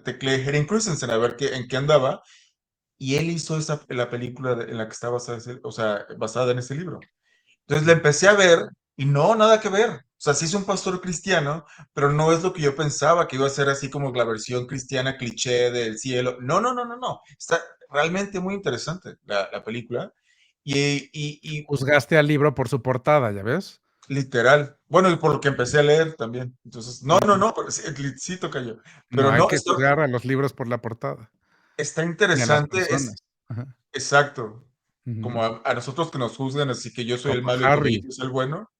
tecleé Hayden Christensen a ver en qué andaba, y él hizo la película en la que está basada, o sea, basada en ese libro. Entonces la Mm. empecé a ver y no, nada que ver. O sea, sí es un pastor cristiano, pero no es lo que yo pensaba, que iba a ser así como la versión cristiana cliché del cielo. No, no, no, no, no. Está realmente muy interesante la película. Y Juzgaste al libro por su portada, ¿ya ves? literal, bueno, y por lo que empecé a leer también. Entonces, no, no, Ujú. no, pero sí, sí toca yo. No Pero hay no, que juzgar a los libros por la portada, está ni a las interesante, personas. Ajá. exacto. Ujú. Como a nosotros que nos juzgan, así que yo soy el Como malo y el Harry. tocallito es el bueno,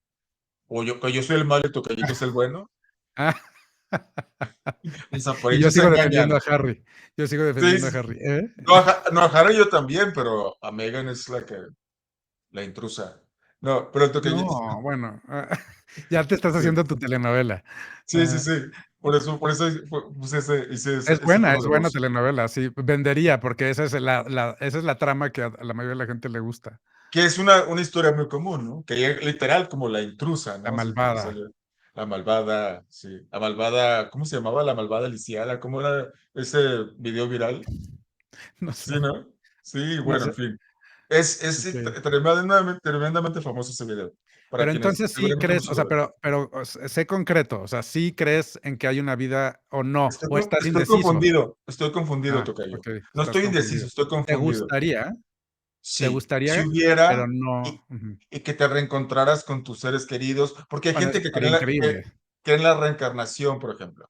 o yo que yo soy el malo y el tocallito es el bueno. Ah, O sea, por y yo ellos se sigo defendiendo engañan. a Harry. Yo sigo Sí, defendiendo a sí. Harry. ¿Eh? No, no, a Harry yo también, pero a Megan es la intrusa. No, pero el tocallito. No, bueno, ya te estás Sí, haciendo tu telenovela. sí, sí, Ah, sí. Por eso puse ese, hice ese es tono de buena voz. telenovela, sí, vendería, porque esa es la trama que a la mayoría de la gente le gusta, Que es una historia muy común, ¿no? Que ella, literal como la intrusa, la ¿no? Sí, que malvada. sale la malvada, sí. La malvada, ¿cómo se llamaba? La malvada lisiada, ¿cómo era ese video viral? No Sí, sé, ¿no? Sí, no bueno, sé. en fin. Es sí, Okey. tremendamente famoso ese video. Para Pero quienes entonces sí seguramente crees, o muchos lo sea, ven. pero sé concreto, o sea, ¿sí crees en que hay una vida o no? ¿O estás indeciso? Estoy confundido, Ah, tocayo. okey, No estás estoy indeciso, confundido. estoy ¿Te confundido. gustaría? ¿Te Sí, si gustaría? Pero hubiera no, y, ujú. y que te reencontraras con tus seres queridos, porque hay Bueno, gente eso que estaría increíble. cree en la reencarnación, por ejemplo.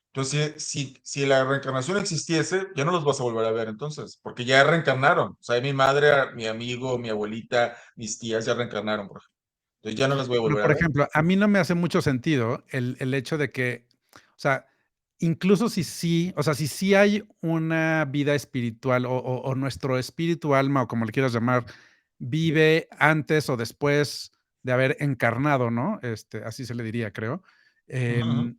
Entonces, si la reencarnación existiese, ya no los vas a volver a ver entonces, porque ya reencarnaron. O sea, mi madre, mi amigo, mi abuelita, mis tías ya reencarnaron, por ejemplo. Entonces ya no las voy a Pero, volver a por ver. ejemplo, a mí no me hace mucho sentido el hecho de que, o sea, incluso si sí, o sea, si sí hay una vida espiritual o nuestro espíritu, alma, o como le quieras llamar, vive antes o después de haber encarnado, ¿no? Así se le diría, creo. Ujú, ujú. Em,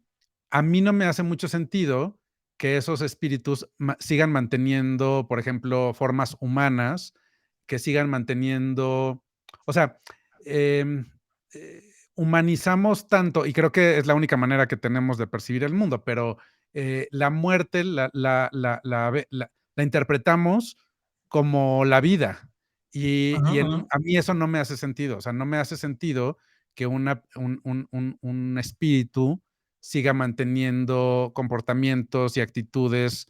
a mí no me hace mucho sentido que esos espíritus sigan manteniendo, por ejemplo, formas humanas, que sigan manteniendo, o sea, em, humanizamos tanto, y creo que es la única manera que tenemos de percibir el mundo, pero la muerte la interpretamos como la vida. Ujú, ujú. A mí eso no me hace sentido. O sea, no me hace sentido que un espíritu siga manteniendo comportamientos y actitudes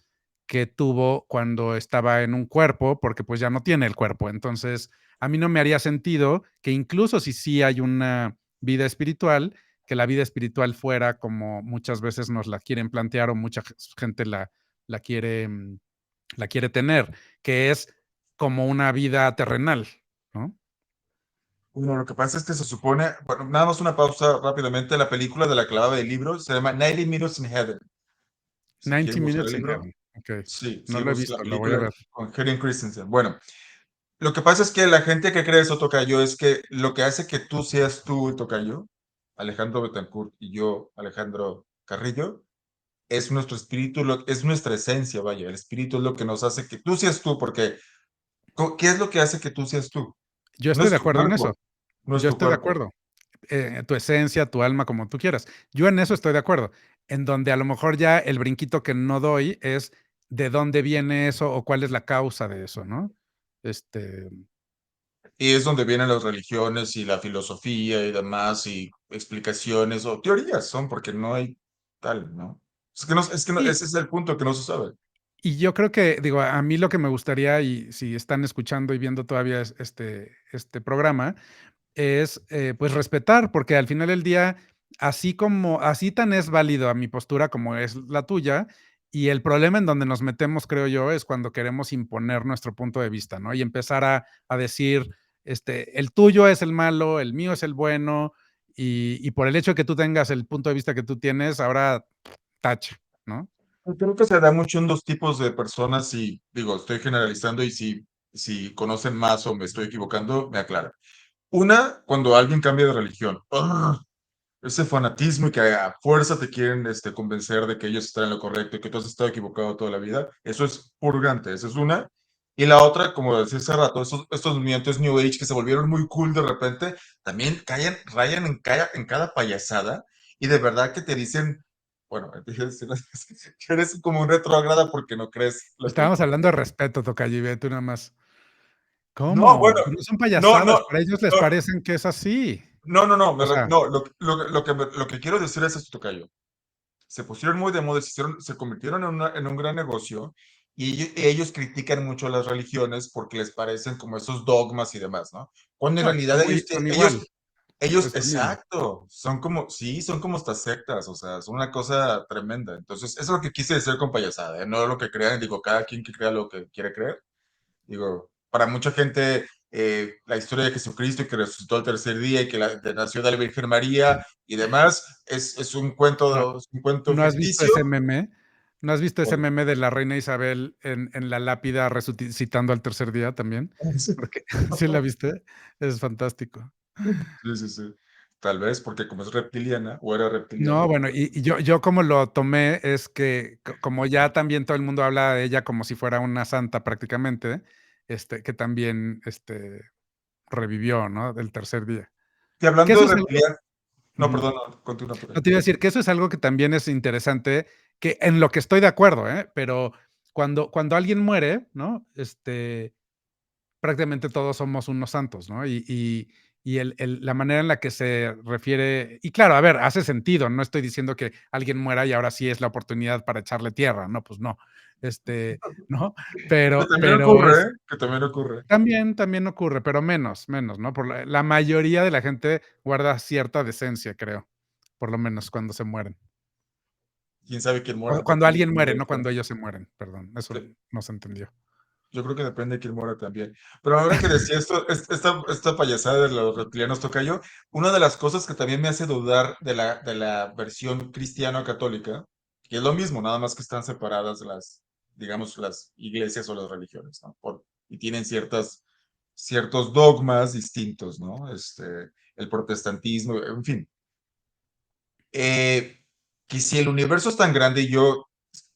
que tuvo cuando estaba en un cuerpo, porque pues ya no tiene el cuerpo. Entonces, a mí no me haría sentido que incluso si sí hay una vida espiritual, que la vida espiritual fuera como muchas veces nos la quieren plantear o mucha gente la quiere, la quiere tener, que es como una vida terrenal, ¿no? Bueno, lo que pasa es que se supone, bueno, nada más una pausa rápidamente, la película de la clavada del libro se llama 90 Minutes in Heaven. Si 90 quieren buscar el Minutes in libro, Heaven. Ok. sí, No sí, lo he busca la visto, lo voy a película ver. con Hayden Christensen. Bueno, lo que pasa es que la gente que cree eso, tocayo, es que lo que hace que tú seas tú, el tocayo, Alejandro Betancourt y yo, Alejandro Carrillo, es nuestro espíritu, es nuestra esencia, vaya, el espíritu es lo que nos hace que tú seas tú, porque ¿qué es lo que hace que tú seas tú? Yo No estoy es de tu acuerdo en eso. cuerpo, no es Yo tu estoy de cuerpo. acuerdo. Tu esencia, tu alma, como tú quieras. Yo en eso estoy de acuerdo. En donde a lo mejor ya el brinquito que no doy es de dónde viene eso o cuál es la causa de eso, ¿no? Este, Y es donde vienen las religiones y la filosofía y demás, y explicaciones o teorías son, porque no hay tal, ¿no? sí, Ese es el punto que no se sabe. y yo creo que, digo, a mí lo que me gustaría, y si están escuchando y viendo todavía este programa, es, pues, respetar, porque al final del día, así tan es válido a mi postura como es la tuya, y el problema en donde nos metemos, creo yo, es cuando queremos imponer nuestro punto de vista, ¿no? Y empezar a decir, el tuyo es el malo, el mío es el bueno, y por el hecho de que tú tengas el punto de vista que tú tienes, ahora tache, ¿no? Creo que se da mucho en dos tipos de personas y digo, estoy generalizando y si conocen más o me estoy equivocando, me aclaran. Una, cuando alguien cambia de religión. ¡Ah! Ese fanatismo y que a fuerza te quieren convencer de que ellos están en lo correcto y que tú has estado equivocado toda la vida. Eso es purgante, esa es una. Y la otra, como decía hace rato, estos movimientos New Age que se volvieron muy cool de repente, también rayan en cada payasada y de verdad que te dicen, bueno, que eres como un retrógrada porque no crees lo que... Estábamos hablando de respeto, tocayo, y ve tú nada más. No, bueno, ¿Cómo? No son no, payasadas, no, para ellos les no, parecen que es así. no, O sea, no, lo que quiero decir es esto, tocayo. Se pusieron muy de moda, se convirtieron en un gran negocio y ellos critican mucho las religiones porque les parecen como esos dogmas y demás, ¿no? Cuando en no, realidad son igual, ellos, es lo mismo. exacto, son como, sí, son como estas sectas, o sea, son una cosa tremenda. Entonces, eso es lo que quise decir con payasada, ¿eh? No lo que crean, digo, cada quien que crea lo que quiere creer. Digo, para mucha gente, la historia de Jesucristo y que resucitó al tercer día y que nació de la Virgen María y demás, No, es un cuento ¿no has visto ficticio. ese meme? ¿No has visto ese Por- meme de la reina Isabel en la lápida resucitando al tercer día también? Porque ¿sí la viste? Es fantástico. Sí, sí, sí. Tal vez porque como es reptiliana o era No, reptiliana. bueno, y yo como lo tomé es que como ya también todo el mundo habla de ella como si fuera una santa prácticamente, que también revivió, ¿no? Del tercer día. Y Que hablando eso de es algo. reptiliana, no, Ujú. perdón, no, continúa por ahí. No, te iba a decir que eso es algo que también es interesante, que en lo que estoy de acuerdo, ¿eh? Pero cuando alguien muere, ¿no? Prácticamente todos somos unos santos, ¿no? Y la manera en la que se refiere, y claro, a ver, hace sentido, no estoy diciendo que alguien muera y ahora sí es la oportunidad para echarle tierra, no, pues no, ¿no? Que también Pero ocurre, es, ¿eh? Que también ocurre. también ocurre, pero menos, ¿no? Por la mayoría de la gente guarda cierta decencia, creo, por lo menos cuando se mueren. Quién sabe quién muera, Cuando depende de alguien quién muere, muera. no cuando ellos se mueren, perdón, eso no se entendió. Yo creo que depende de quién muera también. Pero ahora que decía esto, esta payasada de los reptilianos tocayo, una de las cosas que también me hace dudar de la versión cristiano-católica, que es lo mismo, nada más que están separadas digamos, las iglesias o las religiones, ¿no? Y tienen ciertos dogmas distintos, ¿no? El protestantismo, en fin. Eh, que si el universo es tan grande y yo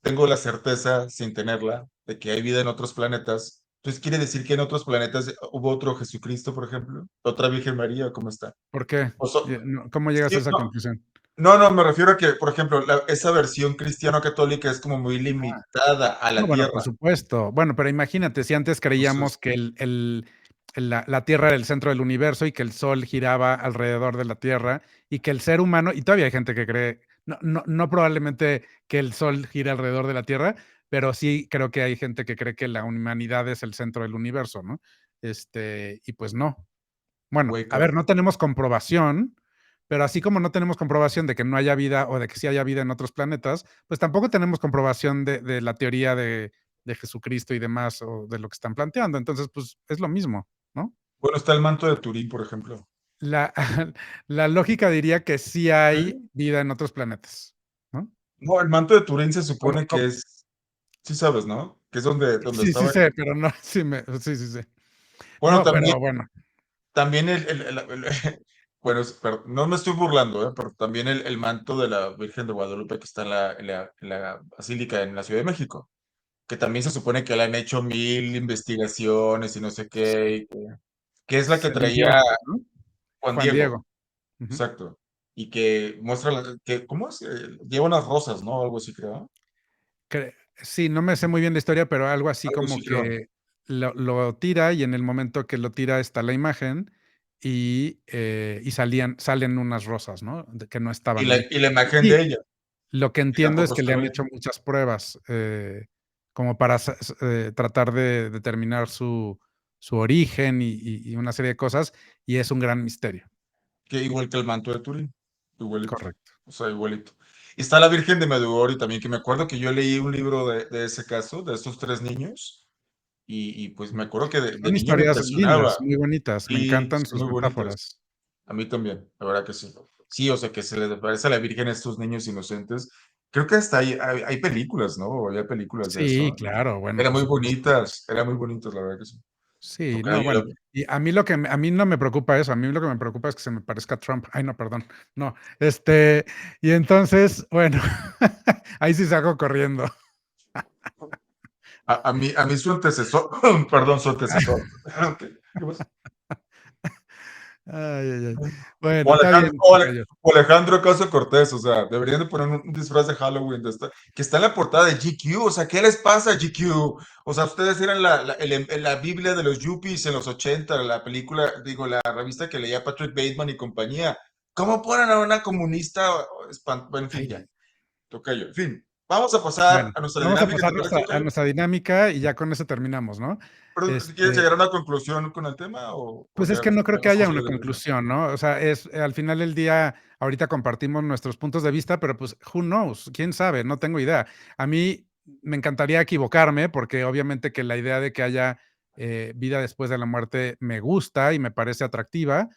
tengo la certeza, sin tenerla, de que hay vida en otros planetas, entonces quiere decir que en otros planetas hubo otro Jesucristo, por ejemplo, otra Virgen María, ¿cómo está? ¿Por qué? No, ¿cómo llegas a Sí, esa conclusión? no, me refiero a que, por ejemplo, esa versión cristiano-católica es como muy limitada a No, la bueno, por Tierra. supuesto. Bueno, pero imagínate, si antes creíamos Entonces, que la Tierra era el centro del universo y que el Sol giraba alrededor de la Tierra y que el ser humano, y todavía hay gente que cree, no probablemente que el Sol gira alrededor de la Tierra, pero sí creo que hay gente que cree que la humanidad es el centro del universo, ¿no? Y pues no. Bueno, wake a ver, up. no tenemos comprobación, pero así como no tenemos comprobación de que no haya vida o de que sí haya vida en otros planetas, pues tampoco tenemos comprobación de la teoría de Jesucristo y demás, o de lo que están planteando. Entonces, pues es lo mismo, ¿no? Bueno, está el manto de Turín, por ejemplo. La, la lógica diría que sí hay ¿Sí? vida en otros planetas, ¿no? No, el manto de Turín se Como, supone que como- es, sí sabes, ¿no? Que es donde sí, sí estaba. sé, pero no, sí, sí sé. Bueno, No, también pero bueno, También bueno, no me estoy burlando, pero también el manto de la Virgen de Guadalupe que está en la Basílica en la Ciudad de México, que también se supone que le han hecho mil investigaciones y no sé qué, que es la que se limpió, traía ¿no? Juan Juan Diego, Diego. Ujú. exacto, y que muestra, ¿cómo es? Lleva unas rosas, ¿no? Algo así, creo. Sí, no me sé muy bien la historia, pero algo así Algo así, como creo. que lo tira y en el momento que lo tira está la imagen y salen unas rosas, ¿no? Que no estaban ahí. Y la imagen Y de ella, lo que que entiendo es tampoco que le estaba han ahí. hecho muchas pruebas como para tratar de determinar su origen y una serie de cosas, y es un gran misterio. Que igual que el manto de Turín, igualito, Correcto. o sea, igualito. Y está la Virgen de Medjugorje también, que me acuerdo que yo leí un libro de ese caso, de estos tres niños, y pues me acuerdo que de Son niño me historias impresionaba. lindas, muy bonitas. Me Sí, encantan son sus muy bonitas. metáforas. A mí también, la verdad que sí. Sí, o sea, que se les aparece a la Virgen a estos niños inocentes. Creo que hasta hay películas, ¿no? Había películas de Sí, eso. claro, bueno, por supuesto. Eran muy bonitas, la verdad que sí. Sí, no, bueno, Tocayo, y a mí a mí no me preocupa eso, a mí lo que me preocupa es que se me parezca a Trump. Ay, no, perdón. No, y entonces, bueno, ahí sí salgo corriendo. a mí su antecesor, perdón, su antecesor. ¿Qué pasa? Ay, ay, ay. O Bueno, está Alejandro, bien, o Ale- tocayo. o Alejandro Ocasio Cortés, o sea, deberían de poner un disfraz de Halloween que está en la portada de GQ, o sea, ¿qué les pasa, GQ? O sea, ustedes eran la Biblia de los yuppies en los 80, la película, digo, la revista que leía Patrick Bateman y compañía. ¿Cómo ponen a una comunista? Bueno, en fin, ya, Ay, tocayo. En fin, vamos a pasar bueno, a nuestra vamos a dinámica, pasar ¿te parece, a tocayo? nuestra dinámica y ya con eso terminamos, ¿no? Pero, si quieres Este, llegar a una conclusión con el tema o pues es ya que no creo que vamos a haya seguir una delirando. conclusión, ¿no? O sea, es al final del día, ahorita compartimos nuestros puntos de vista, pero pues, who knows, quién sabe, no tengo idea. A mí me encantaría equivocarme, porque obviamente que la idea de que haya vida después de la muerte me gusta y me parece atractiva,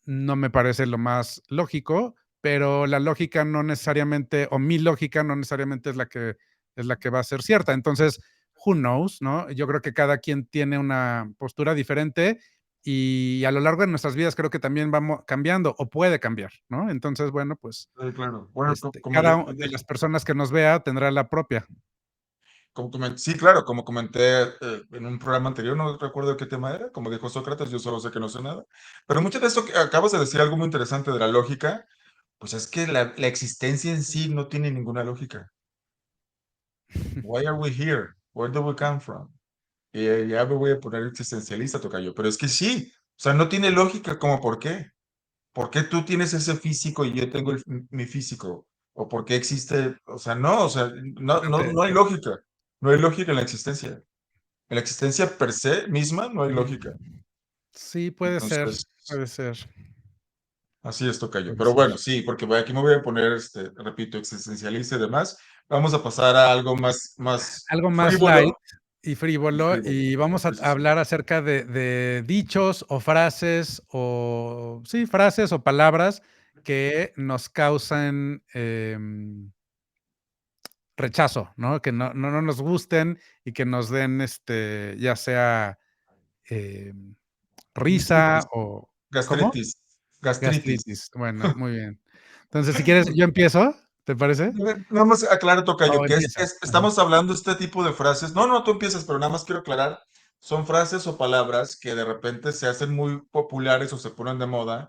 no me parece lo más lógico, pero la lógica no necesariamente, o mi lógica no necesariamente es la que va a ser cierta. Entonces, who knows, ¿no? Yo creo que cada quien tiene una postura diferente y a lo largo de nuestras vidas creo que también vamos cambiando o puede cambiar, ¿no? Entonces, bueno, pues Sí, claro. Bueno, como yo cada de las personas que nos vea tendrá la propia. Sí, claro, como comenté en un programa anterior, no recuerdo qué tema era, como dijo Sócrates, yo solo sé que no sé nada. Pero mucho de esto que acabas de decir, algo muy interesante de la lógica, pues es que la existencia en sí no tiene ninguna lógica. Why are we here? Where do we come from? Y ya me voy a poner existencialista, tocayo, pero es que sí, o sea, no tiene lógica como por qué. ¿Por qué tú tienes ese físico y yo tengo mi físico? ¿O por qué existe? O sea, Creo que no hay lógica. No hay lógica en la existencia. En la existencia per se misma no hay lógica. sí, Entonces, puede ser, así es, tocayo. puede Pero ser. bueno, sí, porque aquí me voy a poner, repito, existencialista y demás. Vamos a pasar a algo más Algo más light frívolo y y frívolo, frívolo. y vamos a Sí, sí, sí. hablar acerca de dichos o frases o sí, frases o palabras que nos causan, rechazo, ¿no? Que no nos gusten y que nos den, ya sea, em, risa Gastritis, o ¿cómo? gastritis, gastritis. Gastritis. Bueno, muy bien. Entonces, si quieres, ¿yo empiezo? ¿Te parece? Nada más aclaro, tocayo, O que empiezas. Ajá. estamos hablando este tipo de frases. No, no, tú empiezas, pero nada más quiero aclarar. Son frases o palabras que de repente se hacen muy populares o se ponen de moda.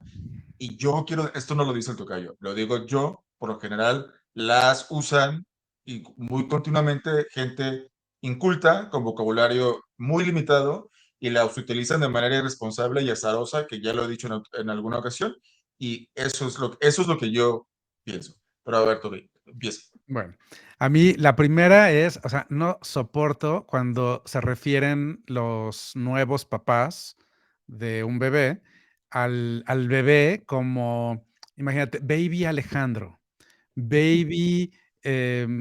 Y yo quiero, esto no lo dice el tocayo, lo digo yo, por lo general las usan y muy continuamente gente inculta, con vocabulario muy limitado, y las utilizan de manera irresponsable y azarosa, que ya lo he dicho en alguna ocasión, y eso es lo que yo pienso. Pero a ver, Toby, empieza. Bueno, a mí la primera es, o sea, no soporto cuando se refieren los nuevos papás de un bebé al bebé como, imagínate, baby Alejandro, baby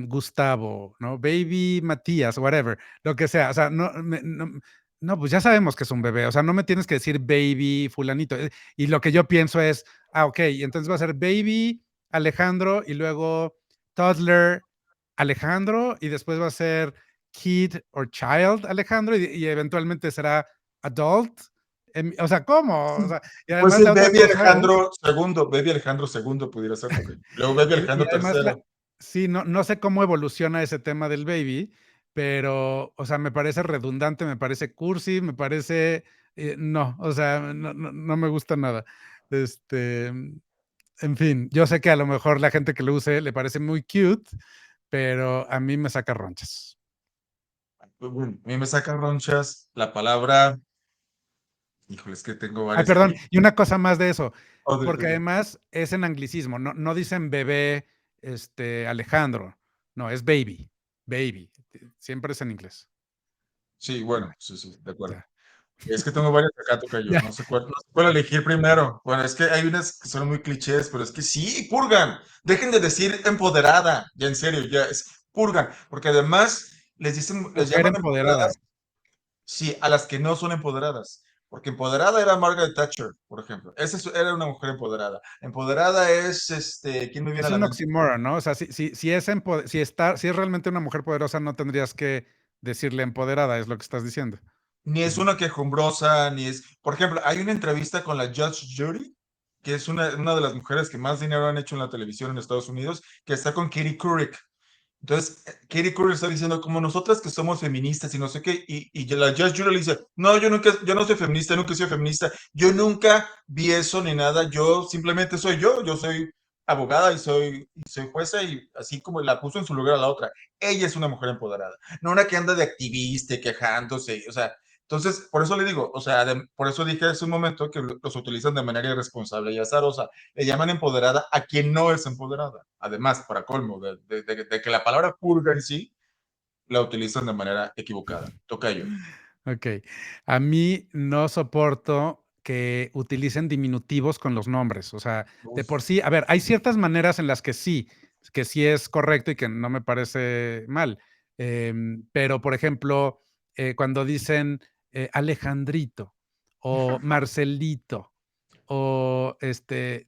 Gustavo, ¿no? Baby Matías, whatever, lo que sea. O sea, no, pues ya sabemos que es un bebé. O sea, no me tienes que decir baby fulanito. Y lo que yo pienso es, ok, entonces va a ser baby Alejandro y luego toddler Alejandro y después va a ser kid or child Alejandro y eventualmente será adult. O sea, ¿cómo? O sea, y Pues además sí, la otra cosa es Baby Alejandro segundo pudiera ser, tocayo. Luego Baby y Alejandro además tercero. sí, no sé cómo evoluciona ese tema del baby, pero, o sea, me parece redundante, me parece cursi, me parece, no, o sea, no me gusta nada. Este, en fin, yo sé que a lo mejor la gente que lo use le parece muy cute, pero a mí me saca ronchas. Pues, bueno, a mí me sacan ronchas la palabra, híjole, es que tengo Ay, varias perdón, aquí. y una cosa más de eso, Oh, porque además es en anglicismo, no dicen bebé, Alejandro, no, es baby, baby, siempre es en inglés. sí, bueno, sí, sí, de acuerdo. Ya. Es que tengo varias acá, tocayo, Ya. no sé cuál elegir primero. Bueno, es que hay unas que son muy clichés, pero es que sí, purgan. Dejen de decir empoderada, ya en serio, ya es purgan, porque además les Mujer llaman empoderada. empoderadas, sí, a las que no son empoderadas. Porque empoderada era Margaret Thatcher, por ejemplo. Era una mujer empoderada. Empoderada es, ¿quién me viene Es a la un mente? oxímoron, ¿no? O sea, si es realmente una mujer poderosa, no tendrías que decirle empoderada, es lo que estás diciendo. Ni es Ujú. una quejumbrosa, ni es. Por ejemplo, hay una entrevista con la Judge Judy, que es una de las mujeres que más dinero han hecho en la televisión en Estados Unidos, que está con Katie Couric. Entonces, Katie Couric está diciendo, como nosotras que somos feministas y no sé qué, y la Judge Judy le dice, no, yo no soy feminista, nunca he sido feminista, yo nunca vi eso ni nada, yo simplemente soy yo soy abogada y soy jueza y así como la puso en su lugar a la otra. Ella es una mujer empoderada, no una que anda de activista y quejándose, o sea, entonces, por eso le digo, o sea, por eso dije hace un momento que los utilizan de manera irresponsable y azarosa, le llaman empoderada a quien no es empoderada. Además, para colmo, de que la palabra purga en sí la utilizan de manera equivocada. Tocayo. Ok. A mí no soporto que utilicen diminutivos con los nombres. O sea, de por Uf. sí, a ver, hay ciertas maneras en las que sí es correcto y que no me parece mal. Pero, por ejemplo, cuando dicen Alejandrito o Marcelito o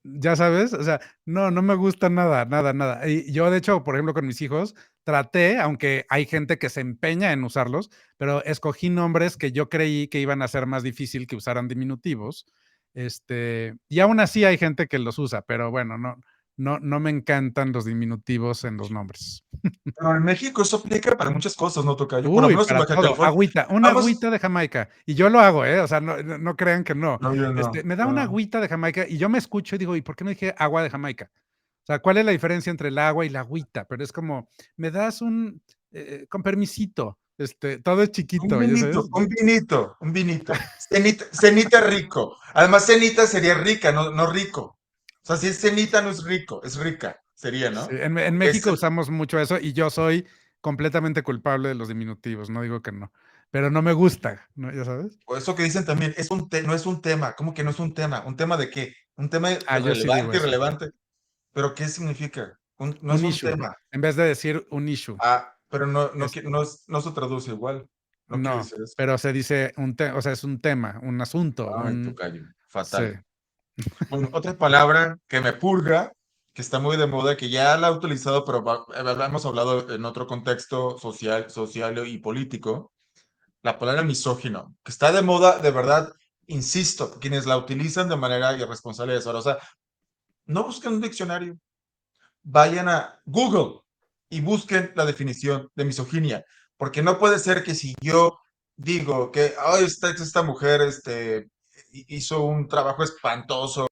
ya sabes, o sea, no, no me gusta nada, nada, nada. Y yo, de hecho, por ejemplo, con mis hijos, traté, aunque hay gente que se empeña en usarlos, pero escogí nombres que yo creí que iban a ser más difícil que usaran diminutivos. Y aún así hay gente que los usa, pero bueno, no, no, no me encantan los diminutivos en los nombres. Pero en México eso aplica para muchas cosas, ¿no, Tocayo? Por lo Uy, menos en para Baja todo. California. Agüita, una Vamos. agüita de Jamaica. Y yo lo hago, ¿eh? O sea, no, no crean que no. No, yo no. Me da una agüita de Jamaica y yo me escucho y digo, ¿y por qué no dije agua de Jamaica? O sea, ¿cuál es la diferencia entre el agua y la agüita? Pero es como, me das con permisito, todo es Un chiquito, ¿ya vinito, sabes? un vinito, un vinito. Cenita rico. Además, cenita sería rica, no rico. O sea, si es cenita no es rico, es rica, sería, Sí, ¿no? en Porque es México usamos mucho eso y yo soy completamente culpable de los diminutivos, no digo que no, pero no me gusta, ¿no? ¿Ya sabes? o eso que dicen también, no es un tema. ¿Cómo que no es un tema? ¿Un tema de qué? Un tema Ah, yo sí digo relevante, eso. irrelevante. ¿Pero qué significa? No es Un un issue, tema. en vez de decir un issue. Ah, pero no, no, Es no se traduce igual. No quiere No, decir eso. pero se dice o sea, es un tema, un asunto, Ay, tocayo, sí. fatal. Bueno, otra palabra que me purga, que está muy de moda, que ya la he utilizado, pero hemos hablado en otro contexto social y político, la palabra misógino, que está de moda, de verdad, insisto, quienes la utilizan de manera irresponsable y desastrosa, no busquen un diccionario, vayan a Google y busquen la definición de misoginia, porque no puede ser que si yo digo que "Ay, esta mujer hizo un trabajo espantoso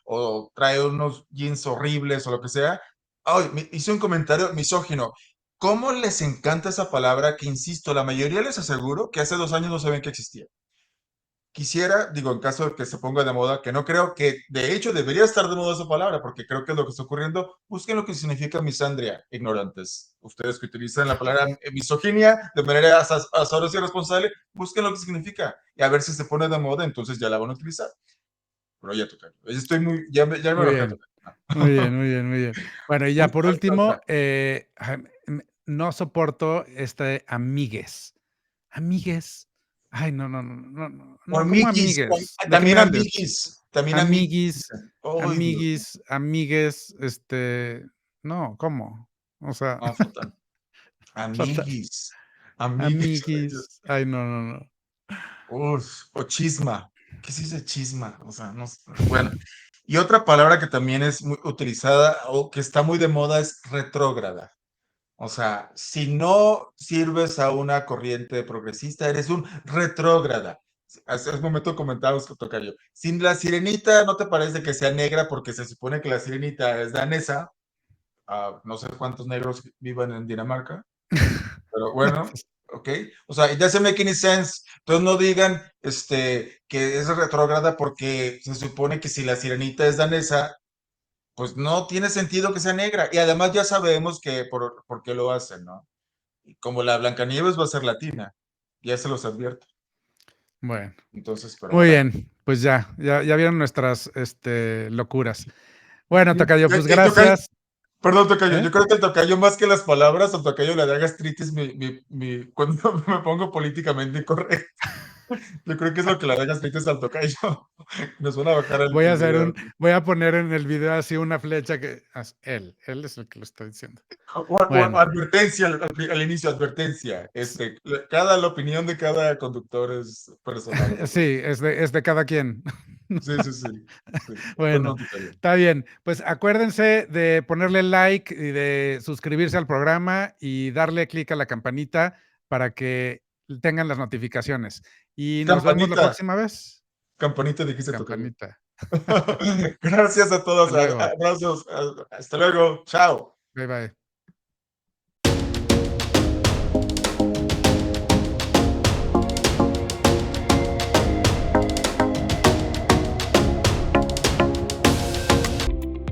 o trae unos jeans horribles o lo que sea, ay, hice un comentario misógino. ¿Cómo les encanta esa palabra que, insisto, la mayoría les aseguro que hace 2 años no sabían que existía? Quisiera, digo, en caso de que se ponga de moda, que no creo que de hecho debería estar de moda esa palabra, porque creo que es lo que está ocurriendo, busquen lo que significa misandria, ignorantes. Ustedes que utilizan la palabra misoginia de manera azarosa y irresponsable, busquen lo que significa y a ver si se pone de moda, entonces ya la van a utilizar. Pero ya toca. Estoy muy, ya me Muy enojé. bien, muy bien, muy bien, muy bien. Bueno, y ya por último, Otra. no soporto amigues. Amigues. Ay, no, no, no, no, no, O no, ¿cómo amiguis, amigues? ¿De qué me también hables? amiguis. Amiguis, Dicen. Ay, Dios mío. amiguis, amigues, no, ¿cómo? O sea, No, fatal. fatal. Amiguis. Amiguis. Amiguis. Ay, no, no, no. Uf, o chisma. ¿Qué se dice chisma? O sea, no sé. Bueno, y otra palabra que también es muy utilizada o que está muy de moda es retrógrada. O sea, si no sirves a una corriente progresista, eres un retrógrada. Hace un momento comentábamos que tocaría. Si la sirenita no te parece que sea negra porque se supone que la sirenita es danesa, no sé cuántos negros vivan en Dinamarca, pero bueno, ok. O sea, it doesn't make any sense. Entonces no digan que es retrógrada porque se supone que si la sirenita es danesa, pues no tiene sentido que sea negra. Y además ya sabemos que por qué lo hacen, ¿no? Y como la Blancanieves va a ser latina, ya se los advierto. Bueno, Entonces, pero muy bueno. bien. Pues ya vieron nuestras locuras. Bueno, Y, Tocayo, pues y tocayo, gracias. perdón, tocayo, ¿Eh? yo creo que el tocayo más que las palabras, al tocayo le da gastritis cuando me pongo políticamente incorrecto. Yo creo que es lo que le da gastritis al tocayo. Nos van a bajar el video. Voy a poner en el video así una flecha que él es el que lo está diciendo. O Bueno, advertencia al inicio, advertencia. La opinión de cada conductor es personal. sí, es de cada quien. Sí, sí, sí. Sí, Bueno, totalmente está bien. está bien. Pues acuérdense de ponerle like y de suscribirse al programa y darle clic a la campanita para que tengan las notificaciones. Y nos vemos la Campanita, próxima vez. campanita dijiste tú también. Campanita. Gracias a Hasta todos. luego. Abrazos. Hasta luego. Chao. Bye bye.